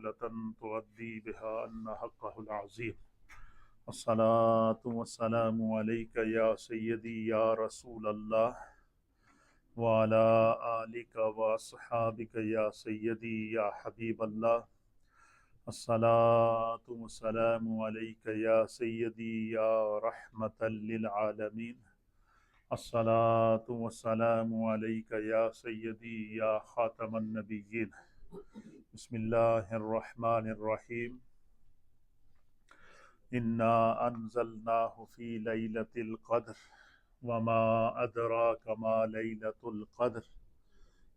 مقولة تؤدي بها أن حقه العظيم. الصلاة والسلام عليك يا سيدي يا رسول الله وعلى آلك وأصحابك يا سيدي يا حبيب الله. الصلاة والسلام عليك يا سيدي يا رحمة للعالمين. الصلاة والسلام عليك يا سيدي يا خاتم النبيين. بسم الله الرحمن الرحيم. إنا أنزلناه في ليلة القدر وما أدراك ما ليلة القدر.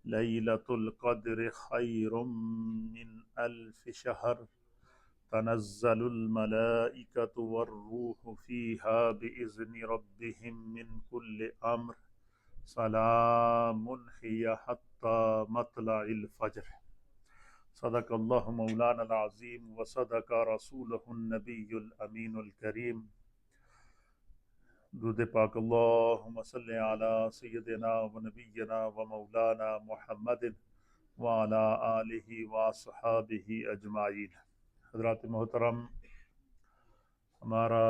ليلة القدر خير من 1000 شهر. تنزل الملائكة والروح فيها بإذن ربهم من كل أمر. سلام هي حتى مطلع الفجر. صدق اللہ مولانا العظیم وصدق رسولہ النبی الامین الکریم. درود پاک اللہم صلی علی سیدنا و نبینا و مولانا محمد وعلی آلہ واصحابہ اجمعین. حضرات محترم، ہمارا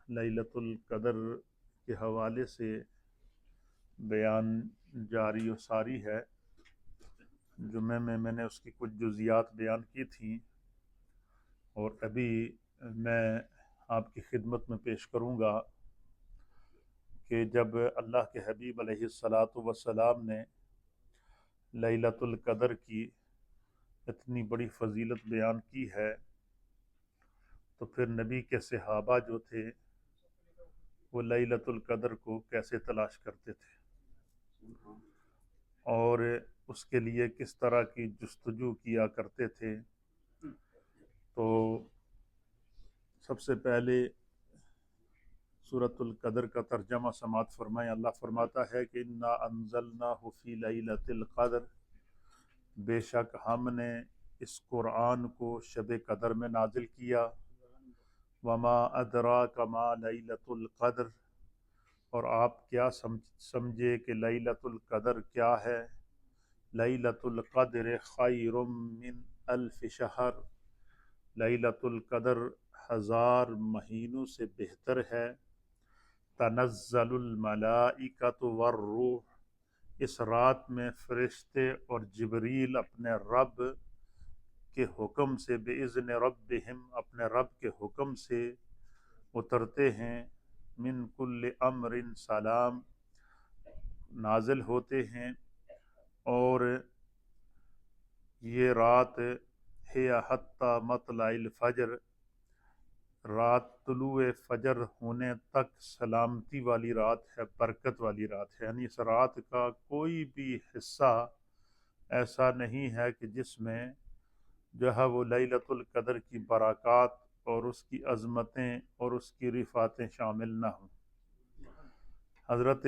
لیلۃ القدر کے حوالے سے بیان جاری و ساری ہے. جمعے میں نے اس کی کچھ جزیات بیان کی تھیں، اور ابھی میں آپ کی خدمت میں پیش کروں گا کہ جب اللہ کے حبیب علیہ السلام نے لیلۃ القدر کی اتنی بڑی فضیلت بیان کی ہے، تو پھر نبی کے صحابہ جو تھے وہ لیلۃ القدر کو کیسے تلاش کرتے تھے اور اس کے لیے کس طرح کی جستجو کیا کرتے تھے. تو سب سے پہلے سورۃ القدر کا ترجمہ سماعت فرمائیں. اللہ فرماتا ہے کہ انا انزلناہ فی لیلۃ القدر، بے شک ہم نے اس قرآن کو شب قدر میں نازل کیا. وما ادراک ما لیلۃ القدر، اور آپ کیا سمجھے کہ لیلۃ القدر کیا ہے. لیلۃ القدر خیر من 1000 شہر، لیلۃ القدر 1000 مہینوں سے بہتر ہے. تنزل الملائکۃ والروح، اس رات میں فرشتے اور جبریل اپنے رب کے حکم سے، بِإِذْنِ رَبِّهِمْ اپنے رب کے حکم سے اترتے ہیں. من کل امر سلام، نازل ہوتے ہیں. اور یہ رات ہے حتی مطلع الفجر، رات طلوع فجر ہونے تک سلامتی والی رات ہے، برکت والی رات ہے. یعنی اس رات کا کوئی بھی حصہ ایسا نہیں ہے کہ جس میں جو ہے وہ لیلۃ القدر کی برکات اور اس کی عظمتیں اور اس کی رفعتیں شامل نہ ہوں. حضرت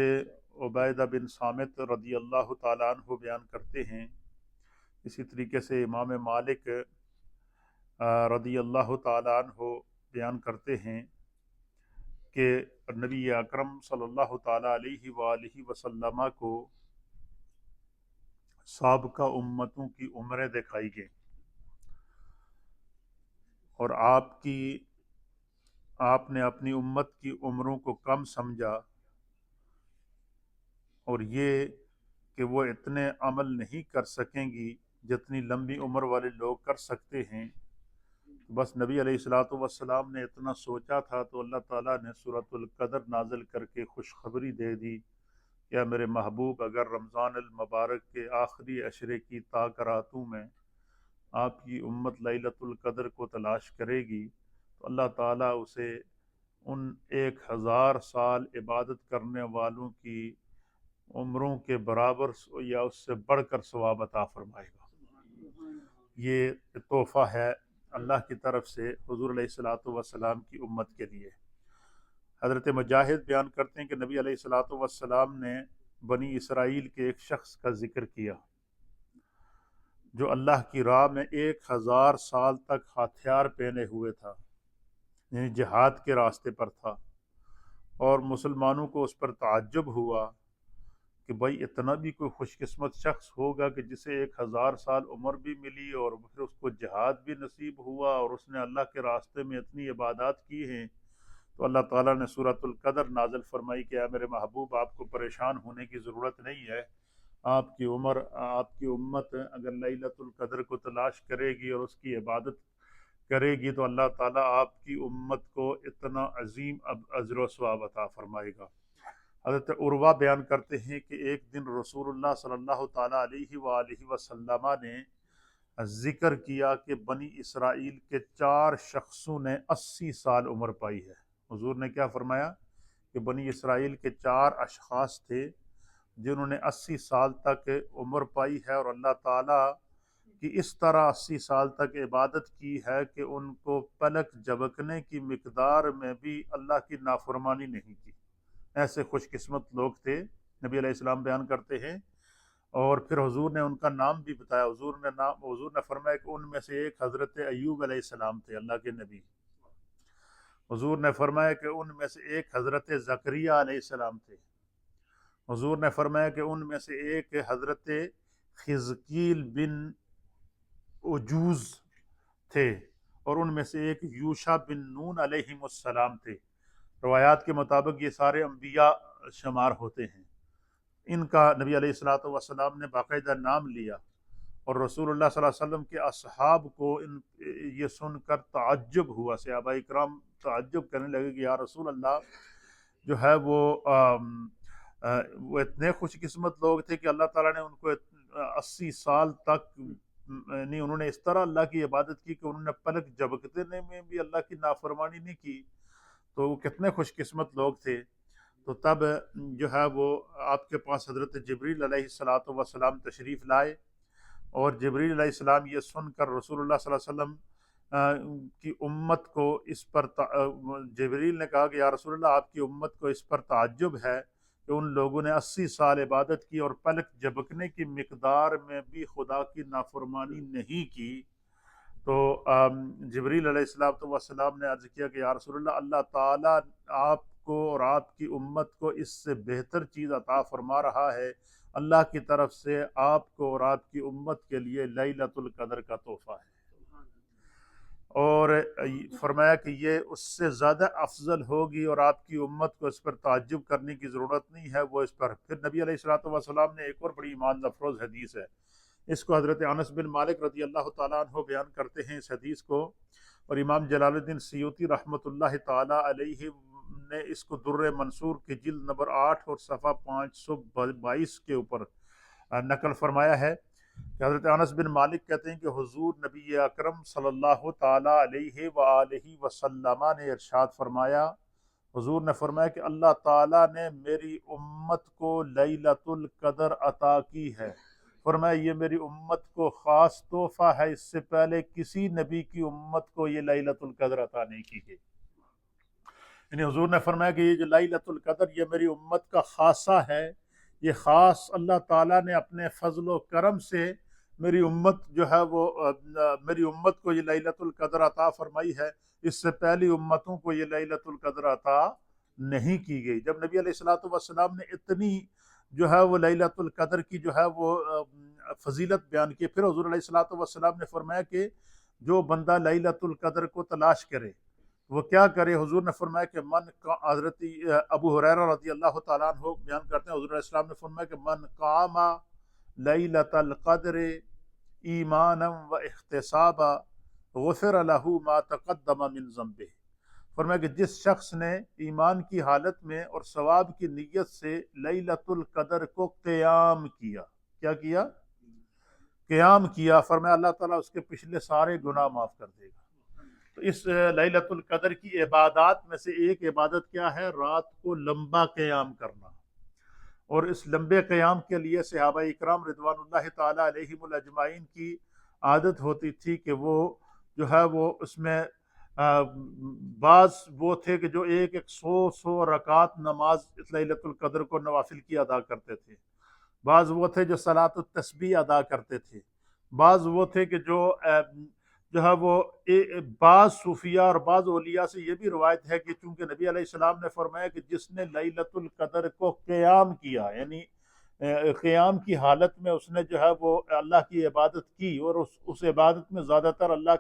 عبیدہ بن صامت رضی اللہ تعالیٰ عنہ بیان کرتے ہیں. اسی طریقے سے امام مالک رضی اللہ تعالیٰ عنہ بیان کرتے ہیں کہ نبی اکرم صلی اللہ تعالیٰ علیہ وآلہ وسلم کو سابقہ امتوں کی عمریں دکھائی گئیں، اور آپ نے اپنی امت کی عمروں کو کم سمجھا، اور یہ کہ وہ اتنے عمل نہیں کر سکیں گی جتنی لمبی عمر والے لوگ کر سکتے ہیں. بس نبی علیہ السلام نے اتنا سوچا تھا تو اللہ تعالیٰ نے سورۃ القدر نازل کر کے خوشخبری دے دی کہ میرے محبوب، اگر رمضان المبارک کے آخری عشرے کی تاکراتوں میں آپ کی امت لیلۃ القدر کو تلاش کرے گی تو اللہ تعالیٰ اسے ان 1000 سال عبادت کرنے والوں کی عمروں کے برابر یا اس سے بڑھ کر ثواب عطا فرمائے گا. یہ تحفہ ہے اللہ کی طرف سے حضور علیہ السلام کی امت کے لیے. حضرت مجاہد بیان کرتے ہیں کہ نبی علیہ السلام نے بنی اسرائیل کے ایک شخص کا ذکر کیا جو اللہ کی راہ میں 1000 سال تک ہتھیار پہنے ہوئے تھا، یعنی جہاد کے راستے پر تھا، اور مسلمانوں کو اس پر تعجب ہوا کہ بھائی اتنا بھی کوئی خوش قسمت شخص ہوگا کہ جسے 1000 سال عمر بھی ملی اور پھر اس کو جہاد بھی نصیب ہوا اور اس نے اللہ کے راستے میں اتنی عبادات کی ہیں. تو اللہ تعالیٰ نے سورۃ القدر نازل فرمائی کہ اے میرے محبوب آپ کو پریشان ہونے کی ضرورت نہیں ہے. آپ کی امت اگر لیلۃ القدر کو تلاش کرے گی اور اس کی عبادت کرے گی تو اللہ تعالیٰ آپ کی امت کو اتنا عظیم اجر و ثواب عطا فرمائے گا. حضرت عروہ بیان کرتے ہیں کہ ایک دن رسول اللہ صلی اللہ تعالیٰ علیہ وآلہ وسلم نے ذکر کیا کہ بنی اسرائیل کے 4 شخصوں نے 80 سال عمر پائی ہے. حضور نے کیا فرمایا کہ بنی اسرائیل کے 4 اشخاص تھے جنہوں نے 80 سال تک عمر پائی ہے اور اللہ تعالیٰ کی اس طرح 80 سال تک عبادت کی ہے کہ ان کو پلک جھپکنے کی مقدار میں بھی اللہ کی نافرمانی نہیں کی. ایسے خوش قسمت لوگ تھے نبی علیہ السلام بیان کرتے ہیں. اور پھر حضور نے ان کا نام بھی بتایا. حضور نے فرمایا کہ ان میں سے ایک حضرت ایوب علیہ السلام تھے اللہ کے نبی. حضور نے فرمایا کہ ان میں سے ایک حضرت زکریہ علیہ السلام تھے. حضور نے فرمایا کہ ان میں سے ایک حضرت خزقیل بن عجوز تھے اور ان میں سے ایک یوشع بن نون علیہ السلام تھے. روایات کے مطابق یہ سارے انبیاء شمار ہوتے ہیں. ان کا نبی علیہ الصلوۃ والسلام نے باقاعدہ نام لیا اور رسول اللہ صلی اللہ علیہ وسلم کے اصحاب کو یہ سن کر تعجب ہوا. صحابہ اکرام تعجب کرنے لگے کہ یا رسول اللہ جو ہے وہ اتنے خوش قسمت لوگ تھے کہ اللہ تعالیٰ نے ان کو 80 سال تک نہیں، انہوں نے اس طرح اللہ کی عبادت کی کہ انہوں نے پلک جھپکنے میں بھی اللہ کی نافرمانی نہیں کی. تو وہ کتنے خوش قسمت لوگ تھے. تو تب جو ہے وہ آپ کے پاس حضرت جبریل علیہ الصلوۃ والسلام تشریف لائے اور جبریل علیہ السلام یہ سن کر رسول اللہ صلی اللہ علیہ وسلم کی امت کو اس پر جبریل نے کہا کہ یا رسول اللہ آپ کی امت کو اس پر تعجب ہے کہ ان لوگوں نے 80 سال عبادت کی اور پلک جھپکنے کی مقدار میں بھی خدا کی نافرمانی نہیں کی. تو جبریل علیہ السلام نے عرض کیا کہ یا رسول اللہ اللہ تعالیٰ آپ کو اور آپ کی امت کو اس سے بہتر چیز عطا فرما رہا ہے. اللہ کی طرف سے آپ کو اور آپ کی امت کے لیے لیلۃ القدر کا تحفہ ہے اور فرمایا کہ یہ اس سے زیادہ افضل ہوگی اور آپ کی امت کو اس پر تعجب کرنے کی ضرورت نہیں ہے. وہ اس پر پھر نبی علیہ الصلوۃ والسلام نے ایک اور بڑی ایمان افروز حدیث ہے، اس کو حضرت انس بن مالک رضی اللہ تعالیٰ عنہ بیان کرتے ہیں اس حدیث کو، اور امام جلال الدین سیوطی رحمۃ اللہ تعالیٰ علیہ نے اس کو در منصور کی جلد نمبر 8 اور صفحہ 522 کے اوپر نقل فرمایا ہے کہ حضرت انس بن مالک کہتے ہیں کہ حضور نبی اکرم صلی اللہ تعالیٰ علیہ وآلہ وسلم نے ارشاد فرمایا، حضور نے فرمایا کہ اللہ تعالیٰ نے میری امت کو لیلۃ القدر عطا کی ہے. فرمایا یہ میری امت کو خاص تحفہ ہے، اس سے پہلے کسی نبی کی امت کو یہ لیلۃ القدر عطا نہیں کی گئی. یعنی حضور نے فرمایا کہ یہ جو لیلۃ القدر یہ میری امت کا خاصہ ہے، یہ خاص اللہ تعالیٰ نے اپنے فضل و کرم سے میری امت جو ہے وہ میری امت کو یہ لیلۃ القدر عطا فرمائی ہے. اس سے پہلی امتوں کو یہ لیلۃ القدر عطا نہیں کی گئی. جب نبی علیہ الصلوۃ والسلام نے اتنی جو ہے وہ لیلۃ القدر کی جو ہے وہ فضیلت بیان کی، پھر حضور علیہ الصلوۃ والسلام نے فرمایا کہ جو بندہ لیلۃ القدر کو تلاش کرے وہ کیا کرے. حضور نے فرمایا کہ حضرت ابو ہریرہ رضی اللہ تعالیٰ عنہ بیان کرتے ہیں، حضور علیہ السلام نے فرمایا کہ من قام لیلۃ القدر ایمانا و احتسابا غفر له ما تقدم من ذنبه. فرمایا کہ جس شخص نے ایمان کی حالت میں اور ثواب کی نیت سے لیلۃ القدر کو قیام کیا، کیا کیا؟ قیام کیا، فرمایا اللہ تعالیٰ اس کے پچھلے سارے گناہ معاف کر دے گا. تو اس لیلۃ القدر کی عبادات میں سے ایک عبادت کیا ہے؟ رات کو لمبا قیام کرنا. اور اس لمبے قیام کے لیے صحابہ اکرام رضوان اللہ تعالیٰ علیہم الاجمعین کی عادت ہوتی تھی کہ وہ جو ہے وہ اس میں بعض وہ تھے کہ جو ایک 100 رکعات نماز لیلۃ القدر کو نوافل کی ادا کرتے تھے. بعض وہ تھے جو صلاۃ التسبیح ادا کرتے تھے. بعض وہ تھے کہ جو ہے وہ بعض صوفیاء اور بعض اولیاء سے یہ بھی روایت ہے کہ چونکہ نبی علیہ السلام نے فرمایا کہ جس نے لیلۃ القدر کو قیام کیا، یعنی قیام کی حالت میں اس نے جو ہے وہ اللہ کی عبادت کی، اور اس عبادت میں زیادہ تر اللہ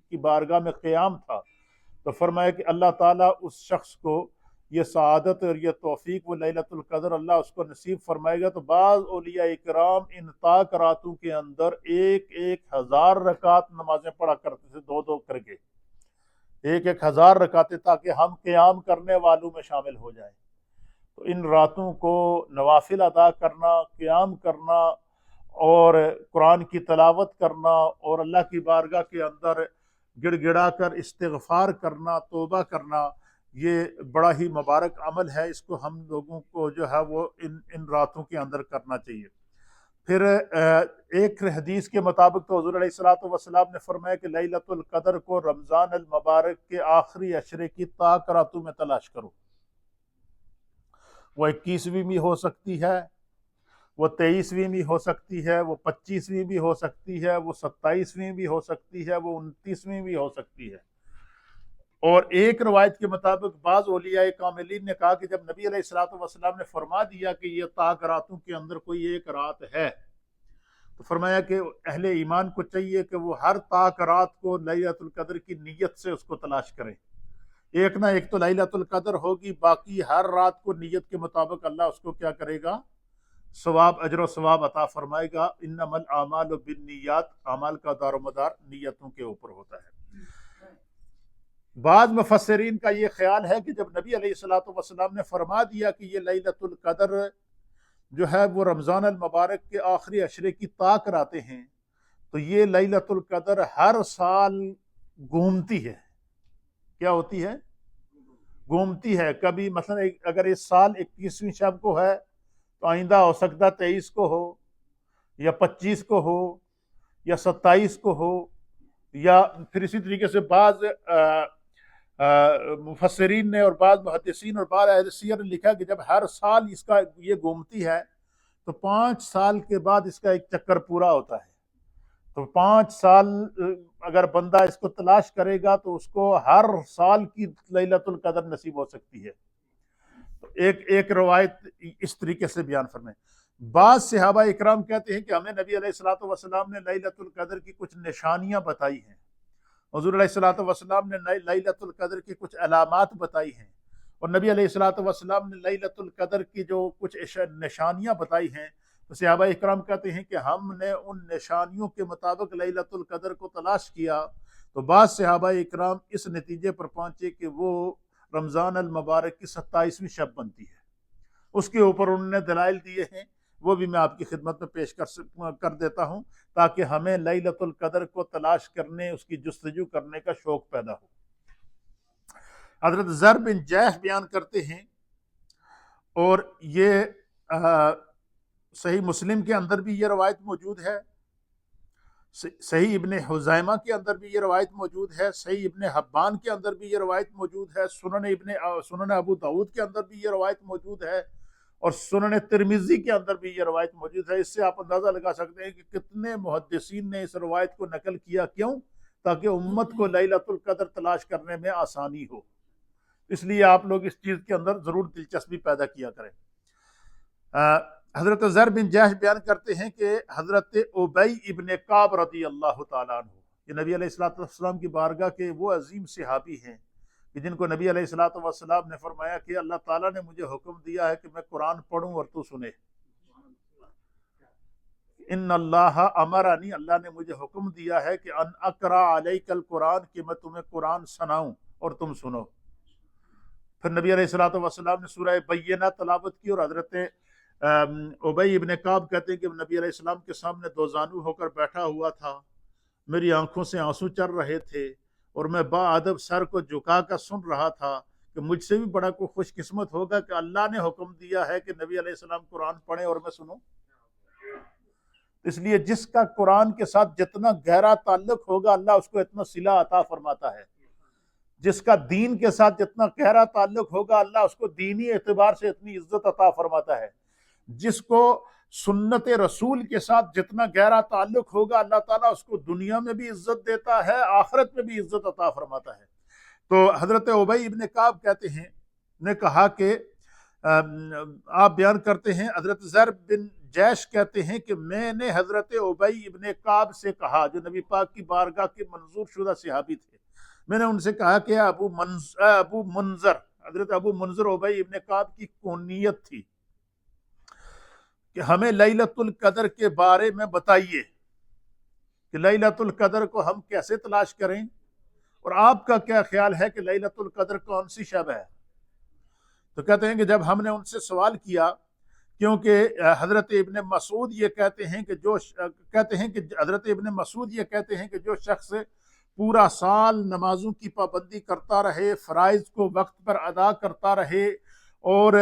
کی بارگاہ میں قیام تھا، تو فرمایا کہ اللہ تعالیٰ اس شخص کو یہ سعادت اور یہ توفیق و لیلۃ القدر اللہ اس کو نصیب فرمائے گا۔ تو بعض اولیاء کرام ان طاق راتوں کے اندر 1000 رکعت نمازیں پڑھا کرتے تھے، 2 کر کے 1000 رکعتیں، تاکہ ہم قیام کرنے والوں میں شامل ہو جائیں۔ تو ان راتوں کو نوافل ادا کرنا، قیام کرنا، اور قرآن کی تلاوت کرنا، اور اللہ کی بارگاہ کے اندر گڑ گڑا کر استغفار کرنا، توبہ کرنا، یہ بڑا ہی مبارک عمل ہے۔ اس کو ہم لوگوں کو جو ہے وہ ان راتوں کے اندر کرنا چاہیے۔ پھر ایک حدیث کے مطابق تو حضور علیہ الصلوۃ والسلام نے فرمایا کہ لیلۃ القدر کو رمضان المبارک کے آخری عشرے کی طاق راتوں میں تلاش کرو۔ وہ 21ویں بھی ہو سکتی ہے، وہ 23ویں بھی ہو سکتی ہے، وہ 25ویں بھی ہو سکتی ہے، وہ 27ویں بھی ہو سکتی ہے، وہ 29ویں بھی ہو سکتی ہے۔ اور ایک روایت کے مطابق بعض اولیاء کاملین نے کہا کہ جب نبی علیہ الصلوۃ والسلام نے فرما دیا کہ یہ طاق راتوں کے اندر کوئی ایک رات ہے، تو فرمایا کہ اہل ایمان کو چاہیے کہ وہ ہر طاق رات کو لیلۃ القدر کی نیت سے اس کو تلاش کریں۔ ایک نہ ایک تو لیلۃ القدر ہوگی، باقی ہر رات کو نیت کے مطابق اللہ اس کو کیا کرے گا؟ ثواب، اجر و ثواب عطا فرمائے گا۔ انما الاعمال بالنیات، اعمال کا دار و مدار نیتوں کے اوپر ہوتا ہے۔ بعض مفسرین کا یہ خیال ہے کہ جب نبی علیہ الصلوۃ والسلام نے فرما دیا کہ یہ لیلۃ القدر جو ہے وہ رمضان المبارک کے آخری عشرے کی طاق راتیں ہیں، تو یہ لیلۃ القدر ہر سال گھومتی ہے۔ کیا ہوتی ہے؟ گھومتی ہے۔ کبھی مثلا اگر اس سال 21ویں شب کو ہے تو آئندہ ہو سکتا 23 کو ہو، یا 25 کو ہو، یا 27 کو ہو، یا پھر اسی طریقے سے بعض مفسرین نے اور بعض محدثین اور بعض اہل سیر نے لکھا کہ جب ہر سال اس کا یہ گھومتی ہے تو 5 سال کے بعد اس کا ایک چکر پورا ہوتا ہے۔ تو 5 سال اگر بندہ اس کو تلاش کرے گا تو اس کو ہر سال کی لیلۃ القدر نصیب ہو سکتی ہے۔ تو ایک روایت اس طریقے سے بیان فرمائیں۔ بعض صحابہ اکرام کہتے ہیں کہ ہمیں نبی علیہ الصلوۃ والسلام نے لیلۃ القدر کی کچھ نشانیاں بتائی ہیں، حضور علیہ الصلوۃ والسلام نے لیلۃ القدر کی کچھ علامات بتائی ہیں، اور نبی علیہ الصلوۃ والسلام نے لیلۃ القدر کی جو کچھ نشانیاں بتائی ہیں، تو صحابہ اکرام کہتے ہیں کہ ہم نے ان نشانیوں کے مطابق لیلۃ القدر کو تلاش کیا، تو بعض صحابہ اکرام اس نتیجے پر پہنچے کہ وہ رمضان المبارک کی 27ویں شب بنتی ہے۔ اس کے اوپر انہوں نے دلائل دیے ہیں، وہ بھی میں آپ کی خدمت میں پیش کر دیتا ہوں تاکہ ہمیں لیلۃ القدر کو تلاش کرنے، اس کی جستجو کرنے کا شوق پیدا ہو۔ حضرت زر بن جیح بیان کرتے ہیں، اور یہ صحیح مسلم کے اندر بھی یہ روایت موجود ہے، صحیح ابن حزیمہ کے اندر بھی یہ روایت موجود ہے، صحیح ابن حبان کے اندر بھی یہ روایت موجود ہے، سنن ابو داؤد کے اندر بھی یہ روایت موجود ہے، اور سنن ترمذی کے اندر بھی یہ روایت موجود ہے۔ اس سے آپ اندازہ لگا سکتے ہیں کہ کتنے محدثین نے اس روایت کو نقل کیا، کیوں؟ تاکہ امت کو لیلۃ القدر تلاش کرنے میں آسانی ہو۔ اس لیے آپ لوگ اس چیز کے اندر ضرور دلچسپی پیدا کیا کریں۔ حضرت زر بن جیش بیان کرتے ہیں کہ حضرت ابی ابن کعب رضی اللہ تعالیٰ عنہ، یہ نبی علیہ الصلوۃ والسلام کی بارگاہ کے وہ عظیم صحابی ہیں کہ جن کو نبی علیہ الصلوۃ والسلام نے فرمایا کہ اللہ تعالیٰ نے مجھے حکم دیا ہے کہ میں قرآن پڑھوں اور تو سنے۔ ان اللہ امرنی، اللہ نے مجھے حکم دیا ہے کہ ان اقرا علیک القرآن، کہ میں تمہیں قرآن سناؤں اور تم سنو۔ پھر نبی علیہ الصلوۃ والسلام نے سورہ بینہ تلاوت کی، اور حضرت ابی ابن کعب کہتے ہیں کہ نبی علیہ السلام کے سامنے دو زانو ہو کر بیٹھا ہوا تھا، میری آنکھوں سے آنسو چل رہے تھے، اور میں با ادب سر کو جھکا کر سن رہا تھا کہ مجھ سے بھی بڑا کوئی خوش قسمت ہوگا کہ اللہ نے حکم دیا ہے کہ نبی علیہ السلام قرآن پڑھیں اور میں سنوں۔ اس لیے جس کا قرآن کے ساتھ جتنا گہرا تعلق ہوگا، اللہ اس کو اتنا صلہ عطا فرماتا ہے۔ جس کا دین کے ساتھ جتنا گہرا تعلق ہوگا، اللہ اس کو دینی اعتبار سے اتنی عزت عطا فرماتا ہے۔ جس کو سنت رسول کے ساتھ جتنا گہرا تعلق ہوگا، اللہ تعالیٰ اس کو دنیا میں بھی عزت دیتا ہے، آخرت میں بھی عزت عطا فرماتا ہے۔ تو حضرت ابی ابن کعب کہتے ہیں، نے کہا کہ آپ بیان کرتے ہیں حضرت زر بن جیش کہتے ہیں کہ میں نے حضرت ابی ابن کعب سے کہا، جو نبی پاک کی بارگاہ کے منظور شدہ صحابی تھے، میں نے ان سے کہا کہ ابو منذر، حضرت ابو منذر ابی ابن کعب کی کونیت تھی کہ ہمیں لیلۃ القدر کے بارے میں بتائیے کہ لیلۃ القدر کو ہم کیسے تلاش کریں، اور آپ کا کیا خیال ہے کہ لیلۃ القدر کون سی شب ہے؟ تو کہتے ہیں کہ جب ہم نے ان سے سوال کیا، کیونکہ حضرت ابن مسعود یہ کہتے ہیں کہ حضرت ابن مسعود یہ کہتے ہیں کہ جو شخص پورا سال نمازوں کی پابندی کرتا رہے، فرائض کو وقت پر ادا کرتا رہے، اور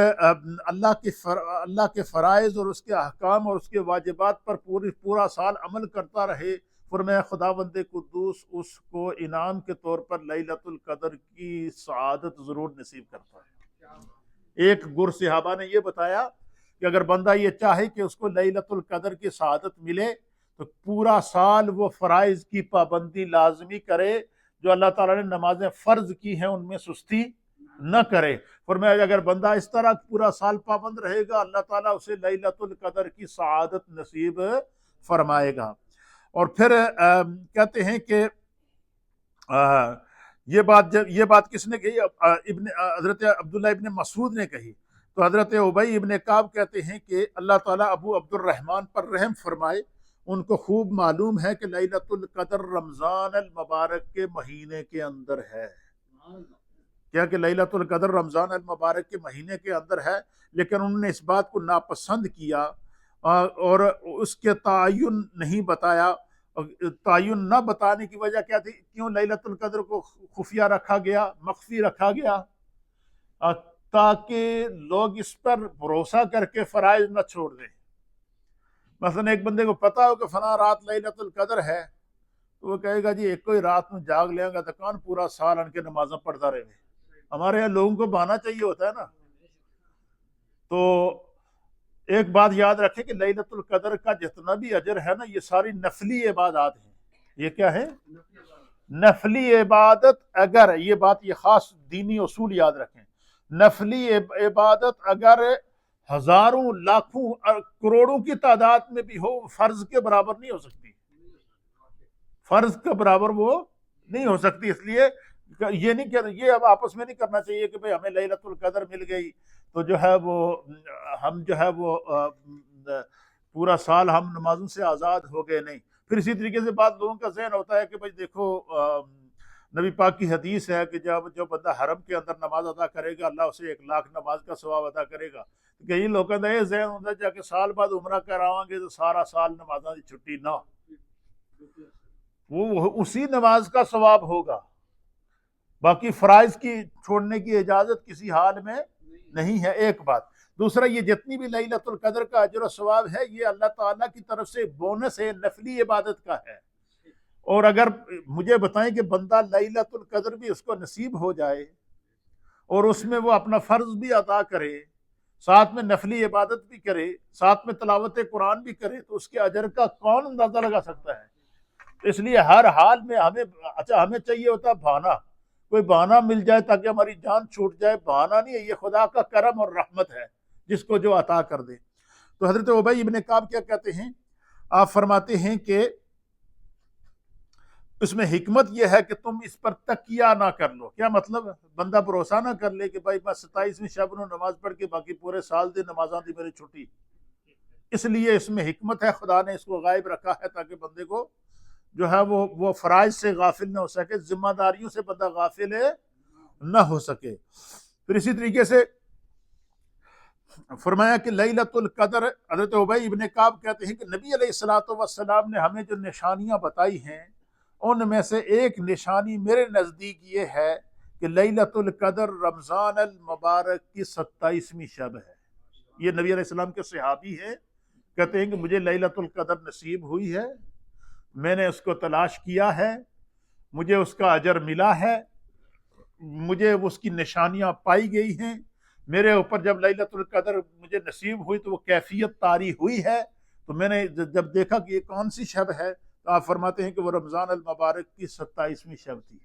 اللہ کے فرائض اور اس کے احکام اور اس کے واجبات پر پورا سال عمل کرتا رہے، فرمایا خداوند قدوس اس کو انعام کے طور پر لیلۃ القدر کی سعادت ضرور نصیب کرتا ہے۔ ایک گر صحابہ نے یہ بتایا کہ اگر بندہ یہ چاہے کہ اس کو لیلۃ القدر کی سعادت ملے تو پورا سال وہ فرائض کی پابندی لازمی کرے، جو اللہ تعالیٰ نے نمازیں فرض کی ہیں ان میں سستی نہ کرے۔ فرمایا اگر بندہ اس طرح پورا سال پابند رہے گا، اللہ تعالیٰ اسے لیلۃ القدر کی سعادت نصیب فرمائے گا۔ اور پھر کہتے ہیں کہ یہ بات کس نے کہی؟ حضرت عبداللہ ابن مسعود نے کہی۔ تو حضرت ابی ابن کعب کہتے ہیں کہ اللہ تعالیٰ ابو عبد الرحمن پر رحم فرمائے، ان کو خوب معلوم ہے کہ لیلۃ القدر رمضان المبارک کے مہینے کے اندر ہے۔ کیا کہ لیلۃ القدر رمضان المبارک کے مہینے کے اندر ہے، لیکن انہوں نے اس بات کو ناپسند کیا اور اس کے تعین نہیں بتایا۔ تعین نہ بتانے کی وجہ کیا تھی؟ کیوں لیلۃ القدر کو خفیہ رکھا گیا، مخفی رکھا گیا؟ تاکہ لوگ اس پر بھروسہ کر کے فرائض نہ چھوڑ دیں۔ مثلا ایک بندے کو پتا ہو کہ فلاں رات لیلۃ القدر ہے، تو وہ کہے گا جی ایک کوئی رات میں جاگ لیں گا تو کون پورا سال ان کے نمازیں پڑھتا رہے۔ ہمارے یہاں لوگوں کو بہانا چاہیے ہوتا ہے نا۔ تو ایک بات یاد رکھیں کہ لیلۃ القدر کا جتنا بھی اجر ہے نا، یہ ساری نفلی عبادات ہیں۔ یہ کیا ہے؟ نفلی عبادت۔ اگر یہ خاص دینی اصول یاد رکھیں، نفلی عبادت اگر ہزاروں، لاکھوں، کروڑوں کی تعداد میں بھی ہو، فرض کے برابر نہیں ہو سکتی۔ فرض کے برابر وہ نہیں ہو سکتی۔ اس لیے یہ اب آپس میں نہیں کرنا چاہیے کہ بھئی ہمیں لیلۃ القدر مل گئی تو جو ہے وہ ہم جو ہے وہ پورا سال ہم نمازوں سے آزاد ہو گئے، نہیں۔ پھر اسی طریقے سے بعض لوگوں کا ذہن ہوتا ہے کہ بھئی دیکھو نبی پاک کی حدیث ہے کہ جو بندہ حرم کے اندر نماز ادا کرے گا، اللہ اسے 1,00,000 نماز کا ثواب ادا کرے گا۔ کئی لوگوں کا یہ ذہن ہوتا ہے جا کے سال بعد عمرہ کراؤں گے تو سارا سال نمازاں دی چھٹی نہ، وہ اسی نماز کا ثواب ہوگا، باقی فرائض کی چھوڑنے کی اجازت کسی حال میں نہیں ہے۔ ایک بات۔ دوسرا، یہ جتنی بھی لیلۃ القدر کا اجر و ثواب ہے، یہ اللہ تعالیٰ کی طرف سے بونس ہے، نفلی عبادت کا ہے۔ اور اگر مجھے بتائیں کہ بندہ لیلۃ القدر بھی اس کو نصیب ہو جائے اور اس میں وہ اپنا فرض بھی ادا کرے، ساتھ میں نفلی عبادت بھی کرے، ساتھ میں تلاوت قرآن بھی کرے، تو اس کے اجر کا کون اندازہ لگا سکتا ہے؟ اس لیے ہر حال میں ہمیں چاہیے ہوتا ہے بہانہ، کوئی بہانہ مل جائے تاکہ ہماری جان چھوٹ جائے۔ بہانہ نہیں ہے، یہ خدا کا کرم اور رحمت ہے جس کو جو عطا کر دے۔ تو حضرت ابی ابن کعب کیا کہتے ہیں؟ آپ فرماتے ہیں کہ اس میں حکمت یہ ہے کہ تم اس پر تکیہ نہ کر لو۔ کیا مطلب؟ بندہ بھروسہ نہ کر لے کہ بھائی میں 27ویں شب نو نماز پڑھ کے باقی پورے سال دی نمازاں دی میری چھٹی۔ اس لیے اس میں حکمت ہے، خدا نے اس کو غائب رکھا ہے تاکہ بندے کو جو ہے وہ فرائض سے غافل نہ ہو سکے، ذمہ داریوں سے بندہ غافل نہ ہو سکے۔ پھر اسی طریقے سے فرمایا کہ لیلۃ القدر، حضرت ابی ابن کعب کہتے ہیں کہ نبی علیہ الصلوۃ والسلام نے ہمیں جو نشانیاں بتائی ہیں، ان میں سے ایک نشانی میرے نزدیک یہ ہے کہ لیلۃ القدر رمضان المبارک کی 27ویں شب ہے۔ یہ نبی علیہ السلام کے صحابی ہیں، کہتے ہیں کہ مجھے لیلۃ القدر نصیب ہوئی ہے، میں نے اس کو تلاش کیا ہے، مجھے اس کا اجر ملا ہے، مجھے اس کی نشانیاں پائی گئی ہیں۔ میرے اوپر جب لیلۃ القدر مجھے نصیب ہوئی تو وہ کیفیت طاری ہوئی ہے، تو میں نے جب دیکھا کہ یہ کون سی شب ہے تو آپ فرماتے ہیں کہ وہ رمضان المبارک کی 27ویں شب تھی۔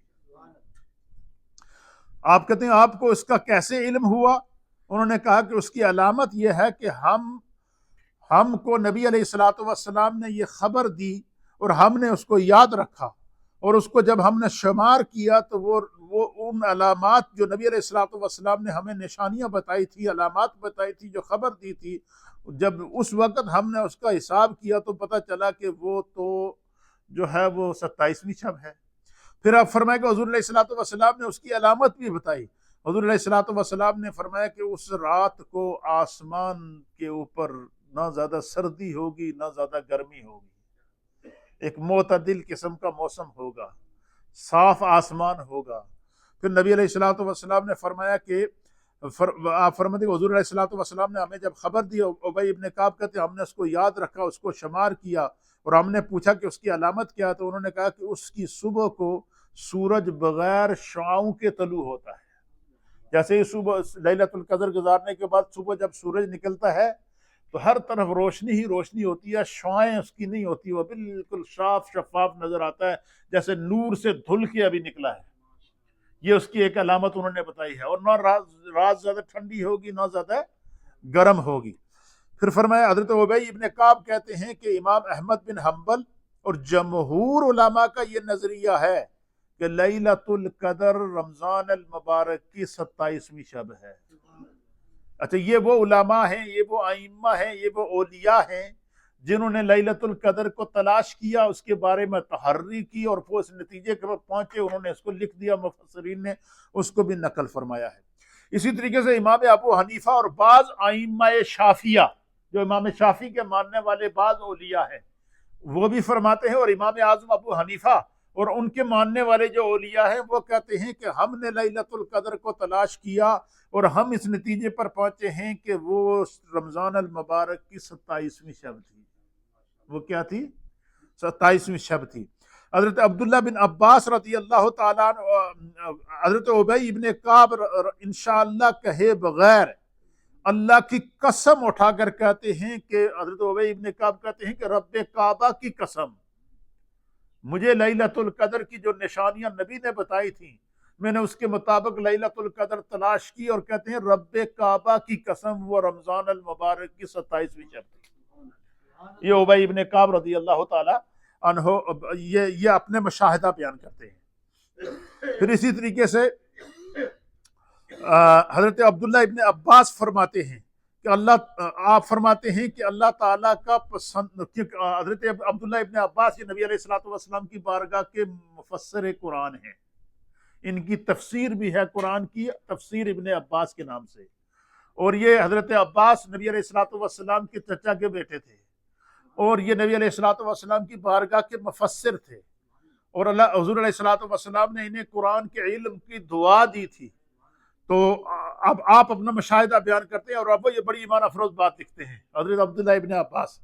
آپ کہتے ہیں آپ کو اس کا کیسے علم ہوا؟ انہوں نے کہا کہ اس کی علامت یہ ہے کہ ہم کو نبی علیہ الصلوۃ والسلام نے یہ خبر دی اور ہم نے اس کو یاد رکھا، اور اس کو جب ہم نے شمار کیا تو وہ ان علامات جو نبی علیہ الصلوۃ والسلام نے ہمیں نشانیاں بتائی تھی، علامات بتائی تھی، جو خبر دی تھی، جب اس وقت ہم نے اس کا حساب کیا تو پتہ چلا کہ وہ تو جو ہے وہ 27ویں شب ہے۔ پھر آپ فرمائے کہ حضور علیہ الصلوۃ والسلام نے اس کی علامت بھی بتائی۔ حضور علیہ الصلوۃ والسلام نے فرمایا کہ اس رات کو آسمان کے اوپر نہ زیادہ سردی ہوگی نہ زیادہ گرمی ہوگی، ایک معتدل قسم کا موسم ہوگا، صاف آسمان ہوگا۔ پھر نبی علیہ الصلوۃ والسلام نے فرمایا کہ آپ فرماتے ہیں حضور علیہ الصلوۃ والسلام نے ہمیں جب خبر دی، ابی ابن کعب کہتے ہم نے اس کو یاد رکھا، اس کو شمار کیا، اور ہم نے پوچھا کہ اس کی علامت کیا، تو انہوں نے کہا کہ اس کی صبح کو سورج بغیر شعاؤں کے طلوع ہوتا ہے۔ جیسے ہی صبح لیلۃ القدر گزارنے کے بعد صبح جب سورج نکلتا ہے تو ہر طرف روشنی ہی روشنی ہوتی ہے، شعائیں اس کی نہیں ہوتی، وہ بالکل صاف شفاف نظر آتا ہے جیسے نور سے دھل کے ابھی نکلا ہے۔ یہ اس کی ایک علامت انہوں نے بتائی ہے، اور نہ رات زیادہ ٹھنڈی ہوگی نہ زیادہ گرم ہوگی۔ پھر فرمایا حضرت ابی ابن کعب کہتے ہیں کہ امام احمد بن حنبل اور جمہور علماء کا یہ نظریہ ہے کہ لیلۃ القدر رمضان المبارک کی 27ویں شب ہے۔ اچھا، یہ وہ علماء ہیں، یہ وہ ائمہ ہیں، یہ وہ اولیاء ہیں جنہوں نے لیلۃ القدر کو تلاش کیا، اس کے بارے میں تحری کی، اور وہ اس نتیجے کے بعد پہنچے، انہوں نے اس کو لکھ دیا، مفسرین نے اس کو بھی نقل فرمایا ہے۔ اسی طریقے سے امام ابو حنیفہ اور بعض ائمہ شافعیہ، جو امام شافعی کے ماننے والے بعض اولیاء ہیں، وہ بھی فرماتے ہیں، اور امام اعظم ابو حنیفہ اور ان کے ماننے والے جو اولیاء ہیں وہ کہتے ہیں کہ ہم نے لیلۃ القدر کو تلاش کیا اور ہم اس نتیجے پر پہنچے ہیں کہ وہ رمضان المبارک کی 27ویں شب تھی۔ وہ کیا تھی؟ 27ویں شب تھی۔ حضرت عبداللہ بن عباس رضی اللہ تعالیٰ عنہ، حضرت ابی ابن کعب انشاءاللہ کہے بغیر اللہ کی قسم اٹھا کر کہتے ہیں کہ حضرت ابی ابن کعب کہتے ہیں کہ رب کعبہ کی قسم، مجھے لیلۃ القدر کی جو نشانیاں نبی نے بتائی تھیں میں نے اس کے مطابق لیلۃ القدر تلاش کی، اور کہتے ہیں رب کعبہ کی قسم وہ رمضان المبارک کی 27ویں شب تھی۔ یہ ابی ابن کعب رضی اللہ تعالی عنہ یہ اپنے مشاہدہ بیان کرتے ہیں۔ پھر اسی طریقے سے حضرت عبداللہ ابن عباس فرماتے ہیں کہ آپ فرماتے ہیں کہ اللہ تعالیٰ کا پسند، حضرت عبداللہ ابن عباس یہ نبی علیہ الصلوۃ والسلام کی بارگاہ کے مفسر قرآن ہیں، ان کی تفسیر بھی ہے قرآن کی، تفسیر ابن عباس کے نام سے، اور یہ حضرت عباس نبی علیہ الصلوۃ والسلام کے چچا کے بیٹے تھے، اور یہ نبی علیہ الصلوۃ والسلام کی بارگاہ کے مفسر تھے، اور حضور علیہ الصلوۃ والسلام نے انہیں قرآن کے علم کی دعا دی تھی۔ تو اب آپ اپنا مشاہدہ بیان کرتے ہیں، اور اب یہ بڑی ایمان افروز بات لکھتے ہیں حضرت عبداللہ ابن عباس۔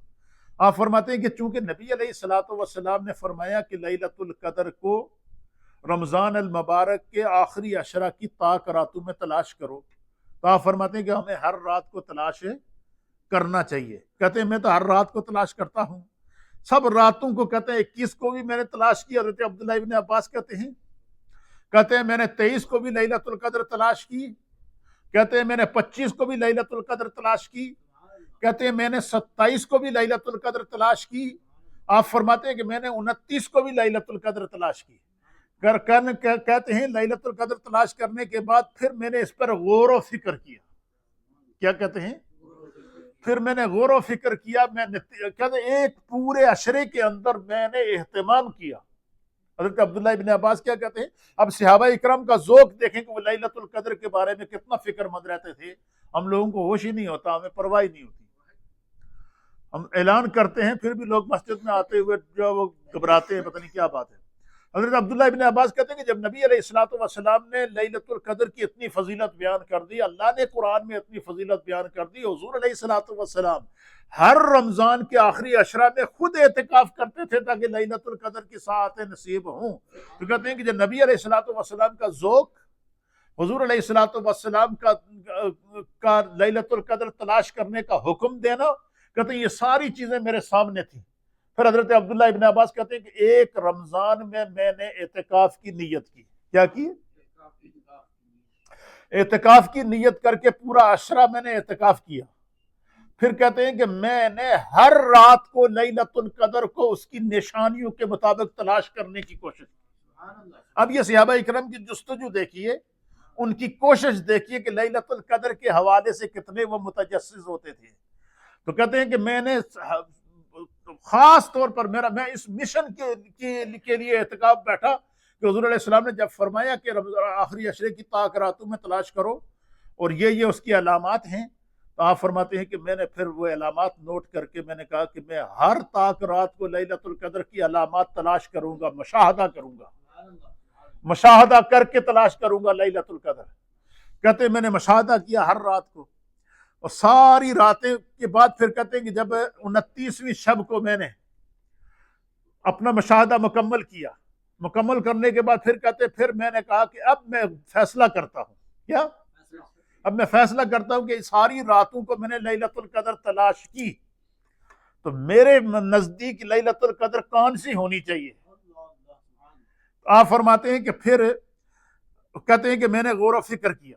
آپ فرماتے ہیں کہ چونکہ نبی علیہ الصلوۃ والسلام نے فرمایا کہ لیلۃ القدر کو رمضان المبارک کے آخری عشرہ کی طاق راتوں میں تلاش کرو، تو آپ فرماتے ہیں کہ ہمیں ہر رات کو تلاش کرنا چاہیے۔ کہتے ہیں میں تو ہر رات کو تلاش کرتا ہوں، سب راتوں کو، کہتے ہیں 21 کو بھی میں نے تلاش کی۔ حضرت عبداللہ ابن عباس کہتے ہیں میں نے 23 کو بھی لیلۃ القدر تلاش کی، کہتے ہیں میں نے 25 کو بھی لیلۃ القدر تلاش کی، کہتے ہیں میں نے 27 کو بھی لیلۃ القدر تلاش کی۔ آپ فرماتے ہیں کہ میں نے 29 کو بھی لیلۃ القدر تلاش کی۔ کہتے ہیں لیلۃ القدر تلاش کرنے کے بعد پھر میں نے اس پر غور و فکر کیا۔ کیا کہتے ہیں؟ پھر میں نے غور و فکر کیا، کہتے ہیں ایک پورے عشرے کے اندر میں نے اہتمام کیا۔ حضرت عبداللہ ابن عباس کیا کہتے ہیں؟ اب صحابہ اکرام کا ذوق دیکھیں کہ وہ لیلۃ القدر کے بارے میں کتنا فکر مند رہتے تھے۔ ہم لوگوں کو ہوش ہی نہیں ہوتا، ہمیں پرواہ ہی نہیں ہوتی، ہم اعلان کرتے ہیں پھر بھی لوگ مسجد میں آتے ہوئے جو وہ گھبراتے ہیں، پتہ نہیں کیا بات ہے۔ حضرت عبداللہ ابن عباس کہتے ہیں کہ جب نبی علیہ الصلوۃ والسلام نے لیلۃ القدر کی اتنی فضیلت بیان کر دی، اللہ نے قرآن میں اتنی فضیلت بیان کر دی، حضور علیہ الصلوۃ والسلام ہر رمضان کے آخری عشرہ میں خود اعتکاف کرتے تھے تاکہ لیلۃ القدر کی ساعتیں نصیب ہوں۔ تو کہتے ہیں کہ جب نبی علیہ الصلوۃ والسلام کا ذوق، حضور علیہ الصلوۃ والسلام کا لیلۃ القدر تلاش کرنے کا حکم دینا، کہتے ہیں یہ ساری چیزیں میرے سامنے تھیں۔ پھر حضرت عبداللہ ابن عباس کہتے ہیں کہ ایک رمضان میں میں نے اعتکاف کی نیت کی۔ کیا کی؟ اعتکاف کی نیت کر کے پورا عشرہ میں نے اعتکاف کیا. پھر کہتے ہیں کہ میں نے ہر رات کو لیلۃ القدر کو اس کی نشانیوں کے مطابق تلاش کرنے کی کوشش کی. اب یہ صحابہ اکرام کی جستجو دیکھیے، ان کی کوشش دیکھیے کہ لیلۃ القدر کے حوالے سے کتنے وہ متجسس ہوتے تھے. تو کہتے ہیں کہ میں نے خاص طور پر میں اس مشن کے لیے اعتکاف بیٹھا کہ حضور علیہ السلام نے جب فرمایا کہ آخری عشرے کی طاق راتوں میں تلاش کرو اور یہ اس کی علامات ہیں، تو آپ فرماتے ہیں کہ میں نے پھر وہ علامات نوٹ کر کے میں نے کہا کہ میں ہر طاق رات کو لیلۃ القدر کی علامات تلاش کروں گا، مشاہدہ کروں گا، مشاہدہ کر کے تلاش کروں گا لیلۃ القدر. کہتے ہیں میں نے مشاہدہ کیا ہر رات کو، اور ساری راتیں کے بعد پھر کہتے ہیں کہ جب 29ویں شب کو میں نے اپنا مشاہدہ مکمل کیا، مکمل کرنے کے بعد پھر کہتے پھر میں نے کہا کہ اب میں فیصلہ کرتا ہوں. کیا؟ اب میں فیصلہ کرتا ہوں کہ ساری راتوں کو میں نے لیلۃ القدر تلاش کی، تو میرے نزدیک لیلۃ القدر کون سی ہونی چاہیے؟ آپ فرماتے ہیں کہ پھر کہتے ہیں کہ میں نے غور و فکر کیا.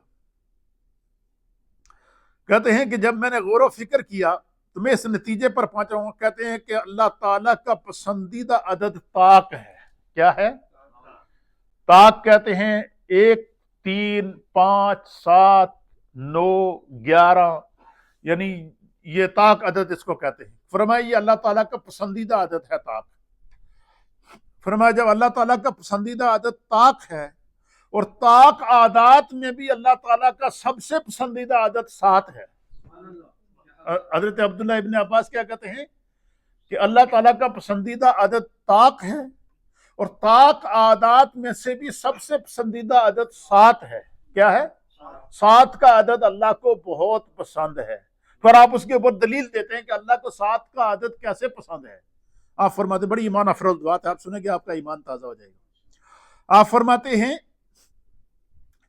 کہتے ہیں کہ جب میں نے غور و فکر کیا تو میں اس نتیجے پر پہنچا ہوں. کہتے ہیں کہ اللہ تعالیٰ کا پسندیدہ عدد طاق ہے. کیا ہے؟ طاق کہتے ہیں 1 3 5 7 9 11، یعنی یہ طاق عدد اس کو کہتے ہیں. فرمایا یہ اللہ تعالیٰ کا پسندیدہ عدد ہے طاق. فرمایا جب اللہ تعالیٰ کا پسندیدہ عدد طاق ہے، اور طاق عادات میں بھی اللہ تعالیٰ کا سب سے پسندیدہ عدد 7 ہے. حضرت عبداللہ ابن عباس کیا کہتے ہیں کہ اللہ تعالیٰ کا پسندیدہ عدد طاق ہے، اور طاق عادات میں سے بھی سب سے پسندیدہ عدد 7 ہے. کیا ہے؟ 7 کا عدد اللہ کو بہت پسند ہے. پھر آپ اس کے اوپر دلیل دیتے ہیں کہ اللہ کو 7 کا عدد کیسے پسند ہے. آپ فرماتے ہیں بڑی ایمان افروز بات ہے، آپ سنیں گے آپ کا ایمان تازہ ہو جائے گا. آپ فرماتے ہیں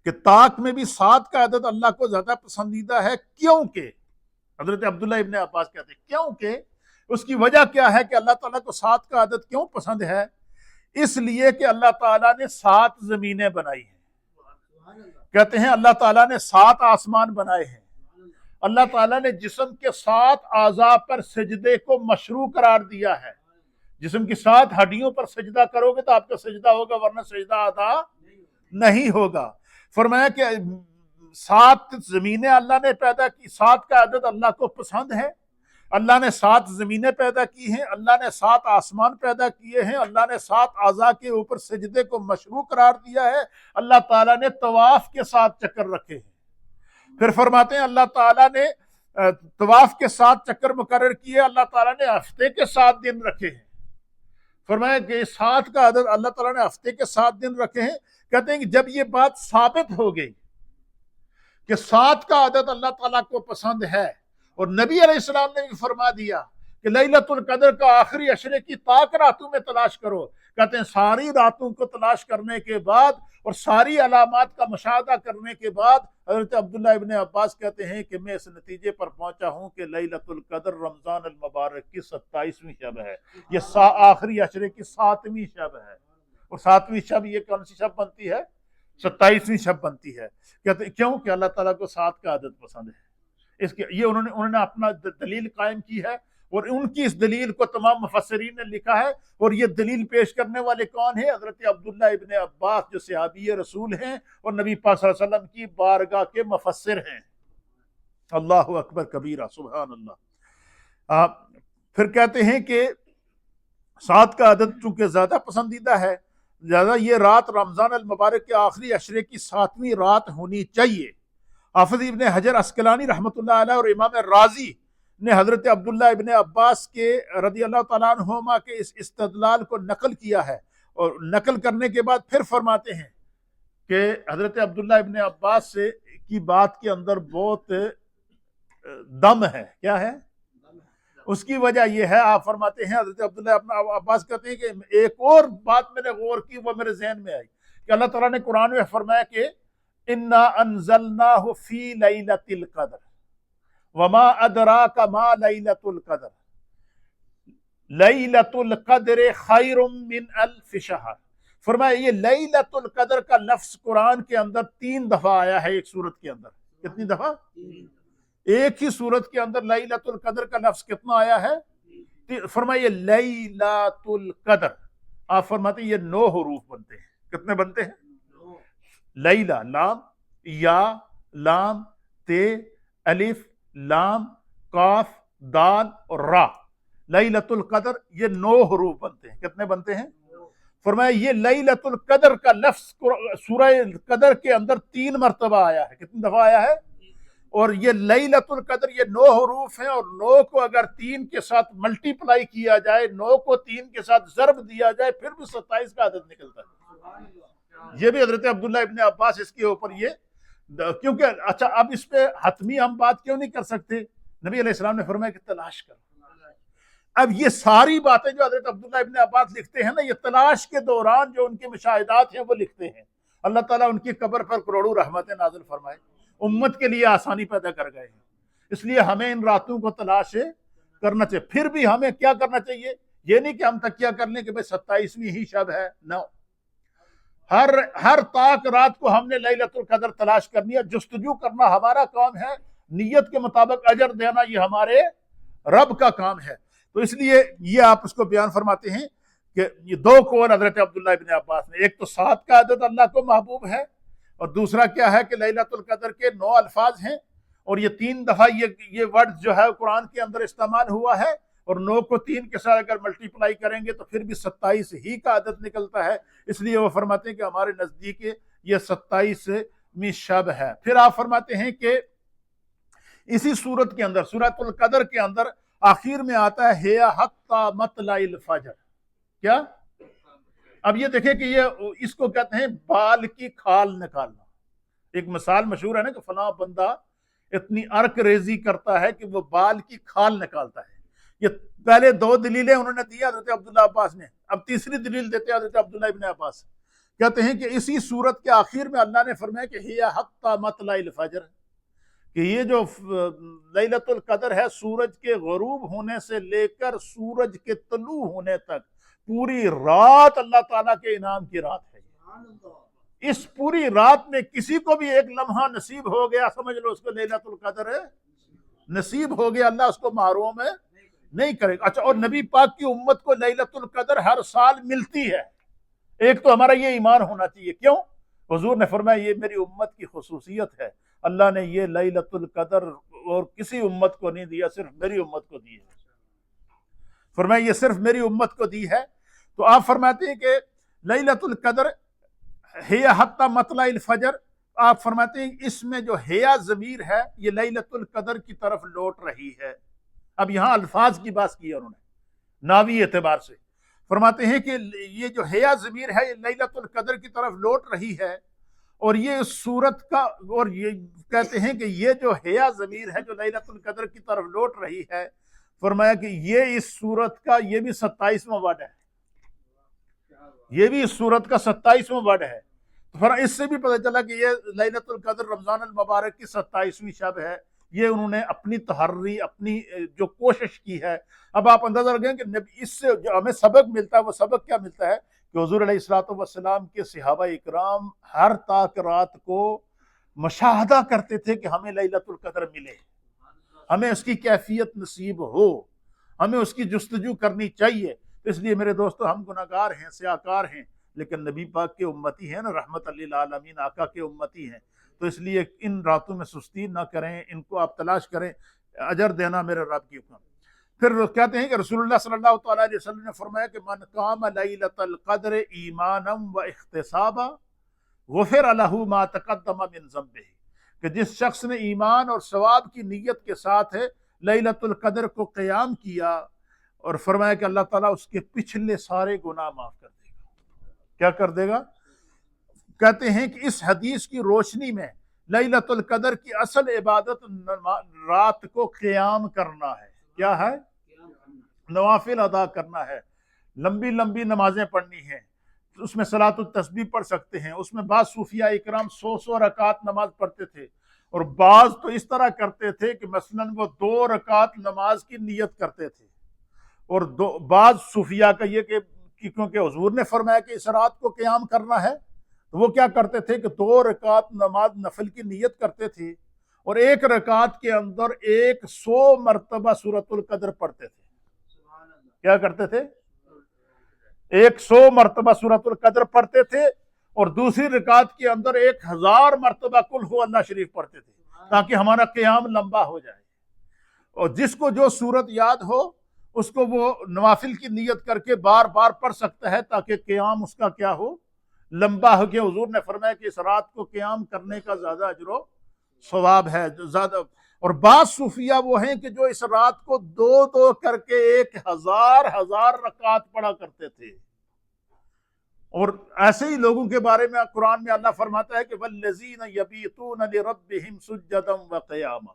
کہ طاق میں بھی 7 کا عدد اللہ کو زیادہ پسندیدہ ہے، کیونکہ حضرت عبداللہ ابن عباس کہتے ہیں کیونکہ اس کی وجہ کیا ہے کہ اللہ تعالیٰ کو 7 کا عدد کیوں پسند ہے؟ اس لیے کہ اللہ تعالیٰ نے 7 زمینیں بنائی ہیں. کہتے ہیں اللہ تعالیٰ نے 7 آسمان بنائے ہیں. اللہ تعالیٰ نے جسم کے 7 اعضاء پر سجدے کو مشروع قرار دیا ہے. جسم کی 7 ہڈیوں پر سجدہ کرو گے تو آپ کا سجدہ ہوگا، ورنہ سجدہ ادا نہیں ہوگا. فرمایا کہ 7 زمینیں اللہ نے پیدا کی. 7 کا عدد اللہ کو پسند ہے. اللہ نے 7 زمینیں پیدا کی ہیں، اللہ نے 7 آسمان پیدا کیے ہیں، اللہ نے 7 اعضاء کے اوپر سجدے کو مشروع قرار دیا ہے. اللہ تعالیٰ نے طواف کے 7 چکر رکھے ہیں. پھر فرماتے ہیں اللہ تعالیٰ نے طواف کے 7 چکر مقرر کیے. اللہ تعالیٰ نے ہفتے کے 7 دن رکھے ہیں. فرمایا کہ 7 کا عدد اللہ تعالیٰ نے ہفتے کے 7 دن رکھے ہیں. کہتے ہیں کہ جب یہ بات ثابت ہو گئی کہ 7 کا عدد اللہ تعالیٰ کو پسند ہے، اور نبی علیہ السلام نے بھی فرما دیا کہ لیلۃ القدر کا آخری عشرے کی طاق راتوں میں تلاش کرو. کہتے ہیں ساری راتوں کو تلاش کرنے کے بعد اور ساری علامات کا مشاہدہ کرنے کے بعد حضرت عبداللہ ابن عباس کہتے ہیں کہ میں اس نتیجے پر پہنچا ہوں کہ لیلۃ القدر رمضان المبارک کی 27ویں شب ہے. یہ آخری عشرے کی 7ویں شب ہے. اور 7ویں شب یہ کون سی شب بنتی ہے؟ 27ویں شب بنتی ہے. کہتے ہیں کیوں کہ اللہ تعالیٰ کو 7 کا عدد پسند ہے. اس کے یہ انہوں نے اپنا دلیل قائم کی ہے، اور ان کی اس دلیل کو تمام مفسرین نے لکھا ہے. اور یہ دلیل پیش کرنے والے کون ہیں؟ حضرت عبداللہ ابن عباس جو صحابی رسول ہیں اور نبی پاک صلی اللہ علیہ وسلم کی بارگاہ کے مفسر ہیں. اللہ اکبر کبیرہ، سبحان اللہ. پھر کہتے ہیں کہ 7 کا عدد چونکہ زیادہ پسندیدہ ہے، زیادہ یہ رات رمضان المبارک کے آخری عشرے کی 7ویں رات ہونی چاہیے. حافظ ابن حجر عسقلانی رحمۃ اللہ علیہ اور امام رازی نے حضرت عبداللہ ابن عباس کے رضی اللہ تعالیٰ عنہما کے اس استدلال کو نقل کیا ہے. اور نقل کرنے کے بعد پھر فرماتے ہیں کہ حضرت عبداللہ ابن عباس سے کی بات کے اندر بہت دم ہے. کیا ہے؟ اس کی وجہ یہ ہے، آپ فرماتے ہیں حضرت عبداللہ ابن عباس کہتے ہیں کہ ایک اور بات میں نے غور کی، وہ میرے ذہن میں آئی کہ اللہ تعالیٰ نے قرآن میں فرمایا کہ اِنَّا أَنزَلْنَاهُ فِي لَيْلَةِ الْقَدْرِ وَمَا أَدْرَاكَ مَا لَيْلَةُ الْقَدْرِ لَيْلَةُ الْقَدْرِ خَيْرٌ مِّنْ أَلْفِ شَهْرٍ. فرمایا یہ لیلۃ القدر کا لفظ قرآن کے اندر 3 دفعہ آیا ہے ایک سورت کے اندر. کتنی دفعہ؟ ایک ہی سورت کے اندر لیلۃ القدر کا لفظ کتنا آیا ہے؟ فرمایا لیلۃ القدر. آپ فرماتے ہیں یہ 9 حروف بنتے ہیں. کتنے بنتے ہیں؟ لیلہ، لام، یا، لام، تے، الف، لام، قاف، دال اور را. لیلۃ القدر یہ 9 حروف بنتے ہیں. کتنے بنتے ہیں؟ فرمایا یہ لیلۃ القدر کا لفظ سورہ قدر کے اندر 3 مرتبہ آیا ہے. کتنی دفعہ آیا ہے؟ اور یہ لیلۃ القدر یہ 9 حروف ہیں، اور 9 کو اگر 3 کے ساتھ ملٹی پلائی کیا جائے، 9 کو 3 کے ساتھ ضرب دیا جائے، پھر بھی 27 کا عدد نکلتا ہے. یہ بھی حضرت عبداللہ ابن عباس اس کے اوپر یہ، کیونکہ اچھا اب اس پہ حتمی ہم بات کیوں نہیں کر سکتے؟ نبی علیہ السلام نے فرمایا کہ تلاش کرو. اب یہ ساری باتیں جو حضرت عبداللہ ابن عباس لکھتے ہیں نا، یہ تلاش کے دوران جو ان کے مشاہدات ہیں وہ لکھتے ہیں. اللہ تعالیٰ ان کی قبر پر کروڑوں رحمتیں نازل فرمائے، امت کے لیے آسانی پیدا کر گئے ہیں. اس لیے ہمیں ان راتوں کو تلاش کرنا چاہیے. پھر بھی ہمیں کیا کرنا چاہیے؟ یہ نہیں کہ ہم تکیہ کر لیں کہ بھائی 27ویں ہی شب ہے. نو، ہر طاق رات کو ہم نے لیلۃ القدر تلاش کرنی ہے. جستجو کرنا ہمارا کام ہے، نیت کے مطابق اجر دینا یہ ہمارے رب کا کام ہے. تو اس لیے یہ آپ اس کو بیان فرماتے ہیں کہ یہ 2 قول حضرت عبداللہ ابن عباس نے، ایک تو 7 کا عدد اللہ کو محبوب ہے، اور دوسرا کیا ہے کہ لیلۃ القدر کے 9 الفاظ ہیں، اور یہ 3 دفعہ یہ ورڈ جو ہے قرآن کے اندر استعمال ہوا ہے، اور 9 کو 3 کے ساتھ اگر ملٹی پلائی کریں گے تو پھر بھی 27 ہی کا عدد نکلتا ہے. اس لیے وہ فرماتے ہیں کہ ہمارے نزدیک یہ 27ویں شب ہے. پھر آپ فرماتے ہیں کہ اسی سورت کے اندر، سورۃ القدر کے اندر آخر میں آتا ہے ہی حتی مطلع الفجر. کیا؟ اب یہ دیکھیں کہ یہ اس کو کہتے ہیں بال کی کھال نکالنا. ایک مثال مشہور ہے نا کہ فلاں بندہ اتنی ارک ریزی کرتا ہے کہ وہ بال کی کھال نکالتا ہے. یہ پہلے 2 دلیلیں انہوں نے دی حضرت عبداللہ عباس نے، اب تیسری دلیل دیتے حضرت عبداللہ ابن عباس. کہتے ہیں کہ اسی سورت کے آخر میں اللہ نے فرمایا کہ ہی حتی مطلع الفجر، کہ یہ جو لیلۃ القدر ہے سورج کے غروب ہونے سے لے کر سورج کے طلوع ہونے تک پوری رات اللہ تعالیٰ کے انعام کی رات ہے. اس پوری رات میں کسی کو بھی ایک لمحہ نصیب ہو گیا، سمجھ لو اس کو لیلۃ القدر نصیب ہو گیا، اللہ اس کو محروم نہیں کرے گا. اچھا، اور نبی پاک کی امت کو لیلۃ القدر ہر سال ملتی ہے. ایک تو ہمارا یہ ایمان ہونا چاہیے. کیوں؟ حضور نے فرمایا یہ میری امت کی خصوصیت ہے، اللہ نے یہ لیلۃ القدر اور کسی امت کو نہیں دیا، صرف میری امت کو دی ہے. فرمایا یہ صرف میری امت کو دی ہے. تو آپ فرماتے ہیں کہ لیلۃ القدر ہی حتی مطلع الفجر، آپ فرماتے ہیں اس میں جو ہیا ضمیر ہے یہ لیلۃ القدر کی طرف لوٹ رہی ہے. اب یہاں الفاظ کی بات کی ہے انہوں نے ناوی اعتبار سے. فرماتے ہیں کہ یہ جو ہیا ضمیر ہے یہ لیلۃ القدر کی طرف لوٹ رہی ہے، اور یہ سورت کا، اور یہ کہتے ہیں کہ یہ جو ہیا ضمیر ہے جو لیلۃ القدر کی طرف لوٹ رہی ہے، فرمایا کہ یہ اس سورت کا یہ بھی 27واں ورڈ ہے. یہ بھی اس سورت کا 27واں ورڈ ہے. تو پھر اس سے بھی پتہ چلا کہ یہ لیلۃ القدر رمضان المبارک کی 27ویں شب ہے. یہ انہوں نے اپنی تحری، اپنی جو کوشش کی ہے. اب آپ اندازہ لگائیں کہ اس سے جو ہمیں سبق ملتا ہے وہ سبق کیا ملتا ہے کہ حضور علیہ الصلوۃ والسلام کے صحابہ اکرام ہر طاق رات کو مشاہدہ کرتے تھے کہ ہمیں لیلۃ القدر ملے، ہمیں اس کی کیفیت نصیب ہو، ہمیں اس کی جستجو کرنی چاہیے. اس لیے میرے دوستو ہم گناہگار ہیں، سیاہکار ہیں، لیکن نبی پاک کے امتی ہیں نا، رحمت للعالمین آقا کے امتی ہیں. تو اس لیے ان راتوں میں سستی نہ کریں، ان کو آپ تلاش کریں، اجر دینا میرے رب کی حکم. پھر کہتے ہیں کہ رسول اللہ صلی اللہ تعالیٰ علیہ وسلم نے فرمایا کہ من قام لیلۃ القدر ایمانا و احتسابا غفر لہ ما تقدم من ذنبہ، کہ جس شخص نے ایمان اور ثواب کی نیت کے ساتھ لیلۃ القدر کو قیام کیا، اور فرمایا کہ اللہ تعالیٰ اس کے پچھلے سارے گناہ معاف کر دے گا. کیا کر دے گا؟ کہتے ہیں کہ اس حدیث کی روشنی میں لیلۃ القدر کی اصل عبادت رات کو قیام کرنا ہے. کیا ہے؟ نوافل ادا کرنا ہے، لمبی لمبی نمازیں پڑھنی ہیں. اس میں صلاۃ التسبیح پڑھ سکتے ہیں. اس میں بعض صوفیہ اکرام 100 رکعت نماز پڑھتے تھے، اور بعض تو اس طرح کرتے تھے کہ مثلاً وہ 2 رکعت نماز کی نیت کرتے تھے، اور بعض صوفیہ کا یہ کہ کیونکہ حضور نے فرمایا کہ اس رات کو قیام کرنا ہے، تو وہ کیا کرتے تھے کہ 2 رکعت نماز نفل کی نیت کرتے تھے اور 1 رکعت کے اندر 100 مرتبہ سورۃ القدر پڑھتے تھے۔ کیا کرتے تھے؟ 100 مرتبہ سورۃ القدر پڑھتے تھے اور دوسری رکعت کے اندر 1000 مرتبہ قل هو اللہ شریف پڑھتے تھے، تاکہ ہمارا قیام لمبا ہو جائے۔ اور جس کو جو سورت یاد ہو اس کو وہ نوافل کی نیت کر کے بار بار پڑھ سکتا ہے، تاکہ قیام اس کا کیا ہو؟ لمبا ہو۔ کہ حضور نے فرمایا کہ اس رات کو قیام کرنے کا زیادہ اجر و ثواب ہے زیادہ۔ اور بعض صوفیہ وہ ہیں کہ جو اس رات کو 2 کر کے 1000 رکعت پڑھا کرتے تھے۔ اور ایسے ہی لوگوں کے بارے میں قرآن میں اللہ فرماتا ہے کہ وَالَّذِينَ يَبِيتُونَ لِرَبِّهِمْ سُجَّدًا وَقِيَامًا،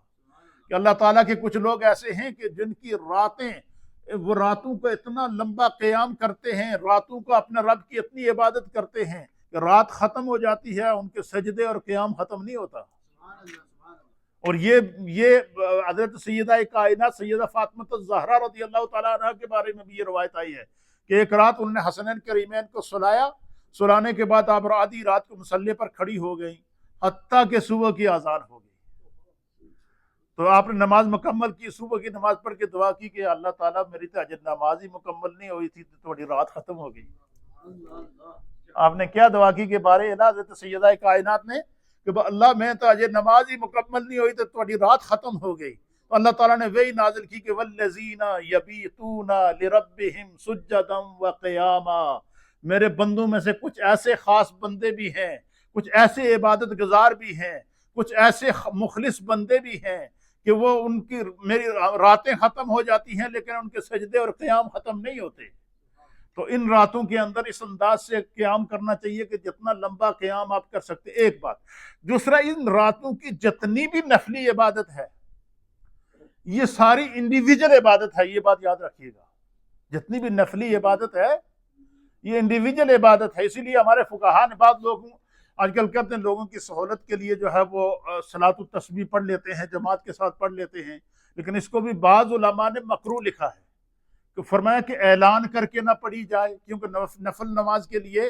کہ اللہ تعالیٰ کے کچھ لوگ ایسے ہیں کہ جن کی وہ راتوں کو اتنا لمبا قیام کرتے ہیں، راتوں کو اپنے رب کی اتنی عبادت کرتے ہیں کہ رات ختم ہو جاتی ہے، ان کے سجدے اور قیام ختم نہیں ہوتا۔ اور یہ حضرت سیدہ کائنات سیدہ فاطمہ الزہرا رضی اللہ تعالیٰ عنہ کے بارے میں بھی یہ روایت آئی ہے کہ ایک رات انہوں نے حسنین کریمین کو سلانے کے بعد آپ آدھی رات کو مصلی پر کھڑی ہو گئیں حتیٰ کہ صبح کی اذان ہو گئی۔ تو آپ نے نماز مکمل کی، صبح کی نماز پڑھ کے دعا کی کہ اللہ تعالیٰ میری تو اجر نماز ہی مکمل نہیں ہوئی تھی تو تھوڑی رات ختم ہو گئی۔ آپ نے کیا دعا کی کہ بارے الہ حضرت سیدہ کائنات نے کہ اللہ میں تو اجر نماز ہی مکمل نہیں ہوئی تو تھوڑی رات ختم ہو گئی۔ تو اللہ تعالیٰ نے وہی نازل کی کہ وَالَّذِينَ يَبِيتُونَ لِرَبِّهِمْ سُجَّدًا وَقِيَامًا، میرے بندوں میں سے کچھ ایسے خاص بندے بھی ہیں، کچھ ایسے عبادت گزار بھی ہیں، کچھ ایسے مخلص بندے بھی ہیں کہ وہ ان کی میری راتیں ختم ہو جاتی ہیں لیکن ان کے سجدے اور قیام ختم نہیں ہوتے۔ تو ان راتوں کے اندر اس انداز سے قیام کرنا چاہیے کہ جتنا لمبا قیام آپ کر سکتے۔ ایک بات۔ دوسرا، ان راتوں کی جتنی بھی نفلی عبادت ہے یہ ساری انڈیویجل عبادت ہے، یہ بات یاد رکھیے گا۔ جتنی بھی نفلی عبادت ہے یہ انڈیویجل عبادت ہے۔ اسی لیے ہمارے فقہا نے بعض لوگوں آج کل کہتے ہیں لوگوں کی سہولت کے لیے جو ہے وہ صلاۃ التسبیح پڑھ لیتے ہیں، جماعت کے ساتھ پڑھ لیتے ہیں، لیکن اس کو بھی بعض علماء نے مکروہ لکھا ہے کہ فرمایا کہ اعلان کر کے نہ پڑھی جائے، کیونکہ نفل نماز کے لیے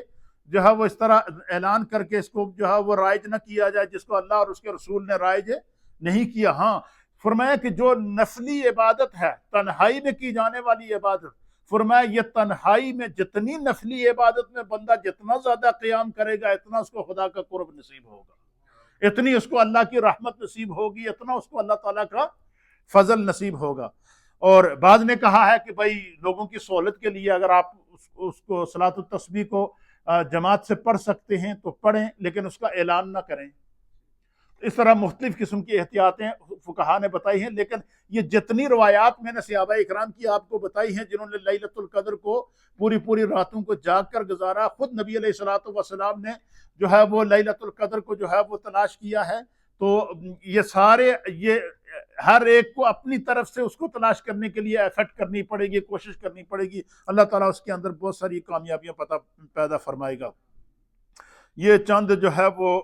جو ہے وہ اس طرح اعلان کر کے اس کو جو ہے وہ رائج نہ کیا جائے جس کو اللہ اور اس کے رسول نے رائج نہیں کیا۔ ہاں فرمایا کہ جو نفلی عبادت ہے تنہائی میں کی جانے والی عبادت، فرمایا یہ تنہائی میں جتنی نفلی عبادت میں بندہ جتنا زیادہ قیام کرے گا اتنا اس کو خدا کا قرب نصیب ہوگا، اتنی اس کو اللہ کی رحمت نصیب ہوگی، اتنا اس کو اللہ تعالیٰ کا فضل نصیب ہوگا۔ اور بعض نے کہا ہے کہ بھائی لوگوں کی سہولت کے لیے اگر آپ اس کو صلاۃ التسبیح کو جماعت سے پڑھ سکتے ہیں تو پڑھیں، لیکن اس کا اعلان نہ کریں۔ اس طرح مختلف قسم کی احتیاطیں فقہا نے بتائی ہیں، لیکن یہ جتنی روایات میں نے صحابہ اکرام کی آپ کو بتائی ہیں جنہوں نے لیلۃ القدر کو پوری راتوں کو جاگ کر گزارا، خود نبی علیہ الصلوۃ والسلام نے جو ہے وہ لیلۃ القدر کو جو ہے وہ تلاش کیا ہے، تو یہ ہر ایک کو اپنی طرف سے اس کو تلاش کرنے کے لیے ایفرٹ کرنی پڑے گی، کوشش کرنی پڑے گی، اللہ تعالیٰ اس کے اندر بہت ساری کامیابیاں پیدا فرمائے گا۔ یہ چند جو ہے وہ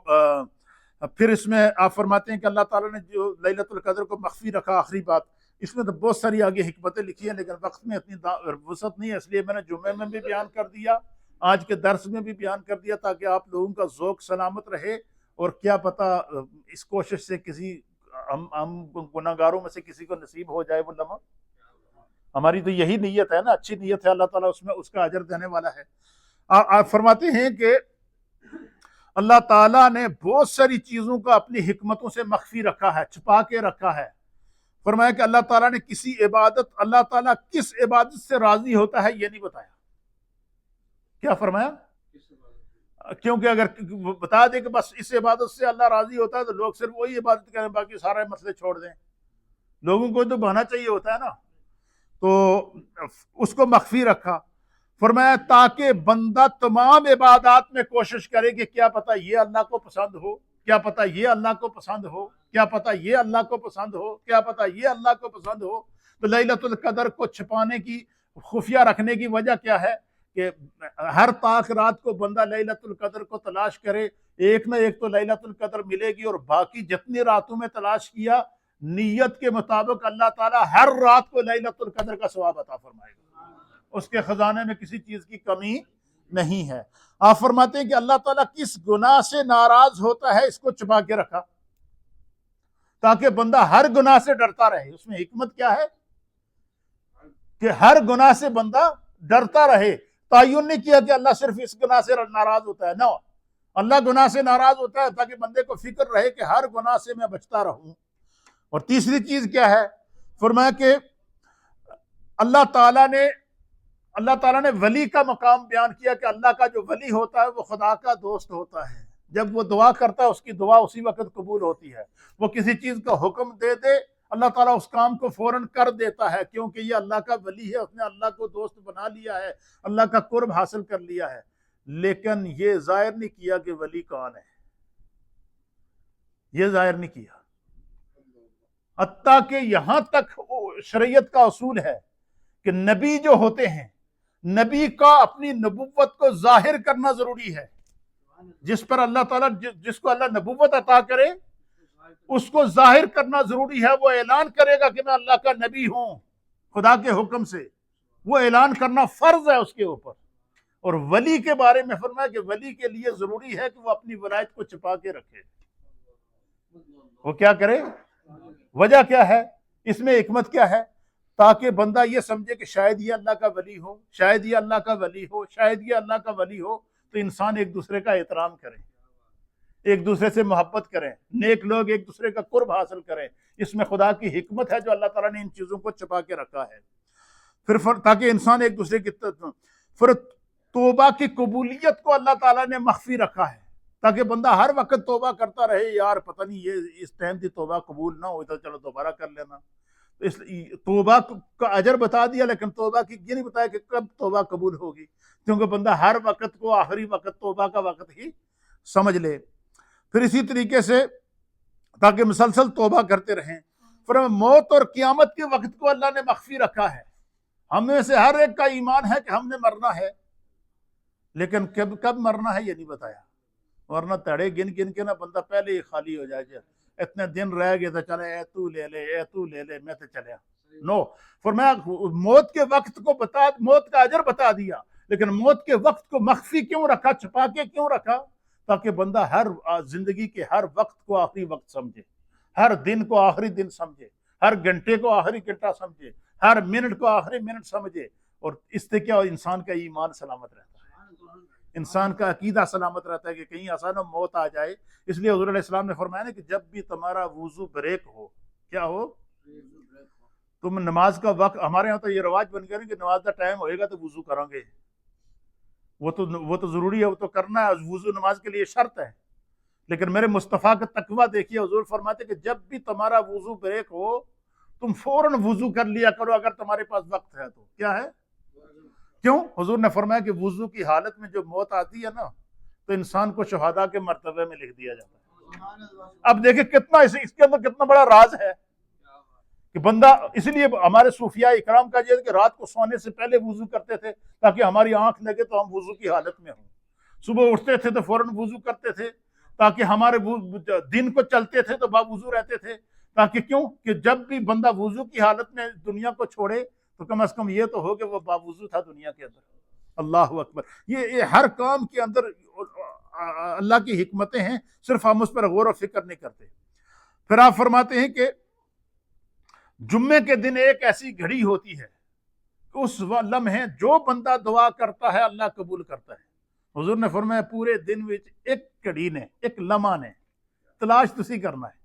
پھر اس میں آپ فرماتے ہیں کہ اللہ تعالیٰ نے جو لیلۃ القدر کو مخفی رکھا، آخری بات اس میں تو بہت ساری آگے حکمتیں لکھی ہیں لیکن وقت میں اتنی وسعت نہیں ہے، اس لیے میں نے جمعے میں بھی بیان کر دیا، آج کے درس میں بھی بیان کر دیا تاکہ آپ لوگوں کا ذوق سلامت رہے، اور کیا پتہ اس کوشش سے کسی ہم گناہ گاروں میں سے کسی کو نصیب ہو جائے وہ لمحہ۔ ہماری تو یہی نیت ہے نا، اچھی نیت ہے، اللہ تعالیٰ اس میں اس کا اجر دینے والا ہے۔ آپ فرماتے ہیں کہ اللہ تعالیٰ نے بہت ساری چیزوں کا اپنی حکمتوں سے مخفی رکھا ہے، چھپا کے رکھا ہے۔ فرمایا کہ اللہ تعالیٰ نے اللہ تعالیٰ کس عبادت سے راضی ہوتا ہے یہ نہیں بتایا۔ کیا فرمایا؟ کیونکہ اگر بتا دے کہ بس اس عبادت سے اللہ راضی ہوتا ہے تو لوگ صرف وہی عبادت کریں، باقی سارے مسئلے چھوڑ دیں۔ لوگوں کو تو بہانا چاہیے ہوتا ہے نا، تو اس کو مخفی رکھا۔ فرمایا تاکہ بندہ تمام عبادات میں کوشش کرے کہ کیا پتہ یہ اللہ کو پسند ہو، کیا پتہ یہ اللہ کو پسند ہو، کیا پتہ یہ اللہ کو پسند ہو، کیا پتہ یہ اللہ کو پسند ہو۔ تو لیلۃ القدر کو چھپانے کی، خفیہ رکھنے کی وجہ کیا ہے کہ ہر طاق رات کو بندہ لیلۃ القدر کو تلاش کرے، ایک نہ ایک تو لیلۃ القدر ملے گی، اور باقی جتنی راتوں میں تلاش کیا نیت کے مطابق اللہ تعالیٰ ہر رات کو لیلۃ القدر کا ثواب عطا فرمائے گا۔ اس کے خزانے میں کسی چیز کی کمی نہیں ہے۔ آپ فرماتے ہیں کہ اللہ تعالیٰ کس گناہ سے ناراض ہوتا ہے اس کو چھپا کے رکھا تاکہ بندہ ہر گناہ سے ڈرتا رہے۔ اس میں حکمت کیا ہے کہ ہر گناہ سے بندہ ڈرتا رہے۔ تعین نہیں کیا کہ اللہ صرف اس گناہ سے ناراض ہوتا ہے، نو، اللہ گناہ سے ناراض ہوتا ہے تاکہ بندے کو فکر رہے کہ ہر گناہ سے میں بچتا رہوں۔ اور تیسری چیز کیا ہے؟ فرمایا کہ اللہ تعالیٰ نے ولی کا مقام بیان کیا کہ اللہ کا جو ولی ہوتا ہے وہ خدا کا دوست ہوتا ہے۔ جب وہ دعا کرتا ہے اس کی دعا اسی وقت قبول ہوتی ہے۔ وہ کسی چیز کا حکم دے دے، اللہ تعالیٰ اس کام کو فوراً کر دیتا ہے، کیونکہ یہ اللہ کا ولی ہے، اس نے اللہ کو دوست بنا لیا ہے، اللہ کا قرب حاصل کر لیا ہے۔ لیکن یہ ظاہر نہیں کیا کہ ولی کون ہے، یہ ظاہر نہیں کیا، حتیٰ کہ یہاں تک شریعت کا اصول ہے کہ نبی جو ہوتے ہیں، نبی کا اپنی نبوت کو ظاہر کرنا ضروری ہے۔ جس پر اللہ تعالیٰ جس کو اللہ نبوت عطا کرے اس کو ظاہر کرنا ضروری ہے۔ وہ اعلان کرے گا کہ میں اللہ کا نبی ہوں خدا کے حکم سے، وہ اعلان کرنا فرض ہے اس کے اوپر۔ اور ولی کے بارے میں فرمایا کہ ولی کے لیے ضروری ہے کہ وہ اپنی ولایت کو چھپا کے رکھے۔ وہ کیا کرے؟ وجہ کیا ہے؟ اس میں حکمت کیا ہے؟ تاکہ بندہ یہ سمجھے کہ شاید یہ اللہ کا ولی ہو، شاید یہ اللہ کا ولی ہو، شاید یہ اللہ کا ولی ہو، تو انسان ایک دوسرے کا احترام کرے، ایک دوسرے سے محبت کریں، نیک لوگ ایک دوسرے کا قرب حاصل کریں۔ اس میں خدا کی حکمت ہے جو اللہ تعالیٰ نے ان چیزوں کو چھپا کے رکھا ہے۔ پھر تاکہ انسان ایک دوسرے کی پھر توبہ کی قبولیت کو اللہ تعالیٰ نے مخفی رکھا ہے تاکہ بندہ ہر وقت توبہ کرتا رہے، یار پتہ نہیں یہ اس ٹائم کی توبہ قبول نہ ہوئی تو چلو دوبارہ کر لینا۔ اس توبہ کا اجر بتا دیا لیکن توبہ کی یہ نہیں بتایا کہ کب توبہ قبول ہوگی، کیونکہ بندہ ہر وقت کو آخری وقت توبہ کا وقت ہی سمجھ لے۔ پھر اسی طریقے سے تاکہ مسلسل توبہ کرتے رہیں۔ پھر موت اور قیامت کے وقت کو اللہ نے مخفی رکھا ہے۔ ہم میں سے ہر ایک کا ایمان ہے کہ ہم نے مرنا ہے، لیکن کب مرنا ہے یہ نہیں بتایا، ورنہ تڑے گن گن کے نا بندہ پہلے ہی خالی ہو جائے گا، اتنے دن رہ گئے تو چلے اے تو لے لے میں تو چلیا۔ نو، فرمایا موت کے وقت کو موت کا اجر بتا دیا، لیکن موت کے وقت کو مخفی کیوں رکھا، چھپا کے کیوں رکھا؟ تاکہ بندہ ہر زندگی کے ہر وقت کو آخری وقت سمجھے، ہر دن کو آخری دن سمجھے، ہر گھنٹے کو آخری گھنٹہ سمجھے، ہر منٹ کو آخری منٹ سمجھے۔ اور اس سے کیا انسان کا ایمان سلامت رہتا ہے، انسان کا عقیدہ سلامت رہتا ہے کہ کہیں اچانک موت آ جائے۔ اس لیے حضور علیہ السلام نے فرمایا نا کہ جب بھی تمہارا وضو بریک ہو، کیا ہو؟ تم نماز کا وقت، ہمارے یہاں تو یہ رواج بن گیا نا کہ نماز کا ٹائم ہوئے گا تو وضو کریں گے، وہ تو ضروری ہے، وہ تو کرنا ہے، وضو نماز کے لیے شرط ہے۔ لیکن میرے مصطفیٰ کا تقویٰ دیکھیے، حضور فرماتے کہ جب بھی تمہارا وضو بریک ہو تم فوراً وضو کر لیا کرو اگر تمہارے پاس وقت ہے تو۔ کیا ہے؟ کیوں؟ حضور نے فرمایا کہ وضو کی حالت میں جو موت آتی ہے نا تو انسان کو شہداء کے مرتبے میں لکھ دیا جاتا ہے۔ اب دیکھیں کتنا اس کے اندر کتنا بڑا راز ہے کہ بندہ، اس لیے ہمارے صوفیاء اکرام کا یہ ہے کہ رات کو سونے سے پہلے وضو کرتے تھے تاکہ ہماری آنکھ لگے تو ہم وضو کی حالت میں ہوں، صبح اٹھتے تھے تو فوراً وضو کرتے تھے تاکہ ہمارے دن کو چلتے تھے تو باوضو رہتے تھے، تاکہ کیوں کہ جب بھی بندہ وضو کی حالت میں دنیا کو چھوڑے تو کم از کم یہ تو ہو کہ وہ باوضو تھا دنیا کے اندر۔ اللہ اکبر، یہ ہر کام کے اندر اللہ کی حکمتیں ہیں، صرف ہم اس پر غور و فکر نہیں کرتے۔ پھر آپ فرماتے ہیں کہ جمعے کے دن ایک ایسی گھڑی ہوتی ہے کہ اس لمحے جو بندہ دعا کرتا ہے اللہ قبول کرتا ہے۔ حضور نے فرمایا پورے دن وچ ایک گھڑی نے، ایک لمحہ نے تلاش تسی کرنا ہے۔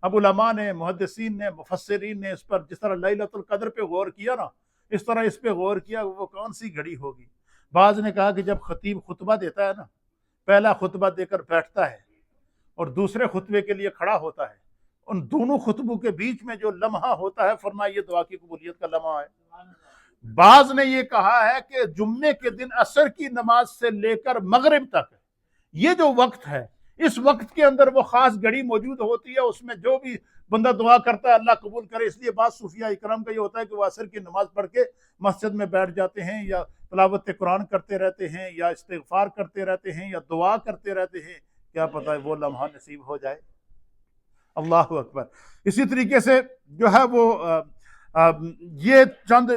اب علماء نے، محدثین نے، مفسرین نے اس پر جس طرح لیلۃ القدر پہ غور کیا نا، اس طرح اس پہ غور کیا وہ کون سی گھڑی ہوگی۔ بعض نے کہا کہ جب خطیب خطبہ دیتا ہے نا، پہلا خطبہ دے کر بیٹھتا ہے اور دوسرے خطبے کے لیے کھڑا ہوتا ہے، ان دونوں خطبوں کے بیچ میں جو لمحہ ہوتا ہے فرمایا یہ دعا کی قبولیت کا لمحہ ہے۔ بعض نے یہ کہا ہے کہ جمعے کے دن عصر کی نماز سے لے کر مغرب تک یہ جو وقت ہے، اس وقت کے اندر وہ خاص گھڑی موجود ہوتی ہے، اس میں جو بھی بندہ دعا کرتا ہے اللہ قبول کرے۔ اس لیے بعض صوفیاء اکرام کا یہ ہوتا ہے کہ وہ عصر کی نماز پڑھ کے مسجد میں بیٹھ جاتے ہیں، یا تلاوت قرآن کرتے رہتے ہیں، یا استغفار کرتے رہتے ہیں، یا دعا کرتے رہتے ہیں، کیا پتہ ہے وہ لمحہ نصیب ہو جائے۔ اللہ اکبر۔ اسی طریقے سے جو ہے وہ یہ چند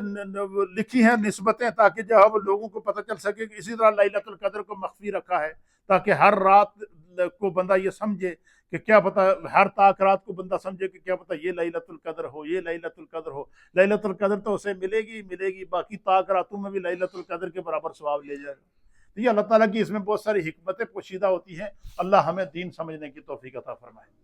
لکھی ہیں نسبتیں تاکہ جو ہے وہ لوگوں کو پتہ چل سکے کہ اسی طرح لیلۃ القدر کو مخفی رکھا ہے تاکہ ہر رات کو بندہ یہ سمجھے کہ کیا پتہ، ہر طاق رات کو بندہ سمجھے کہ کیا پتہ یہ لیلۃ القدر ہو، یہ لیلۃ القدر ہو۔ لیلۃ القدر تو اسے ملے گی، باقی طاق راتوں میں بھی لیلۃ القدر کے برابر ثواب لے جائے گا۔ تو یہ اللہ تعالیٰ کی اس میں بہت ساری حکمتیں پوشیدہ ہوتی ہیں۔ اللہ ہمیں دین سمجھنے کی توفیق عطا فرمائے۔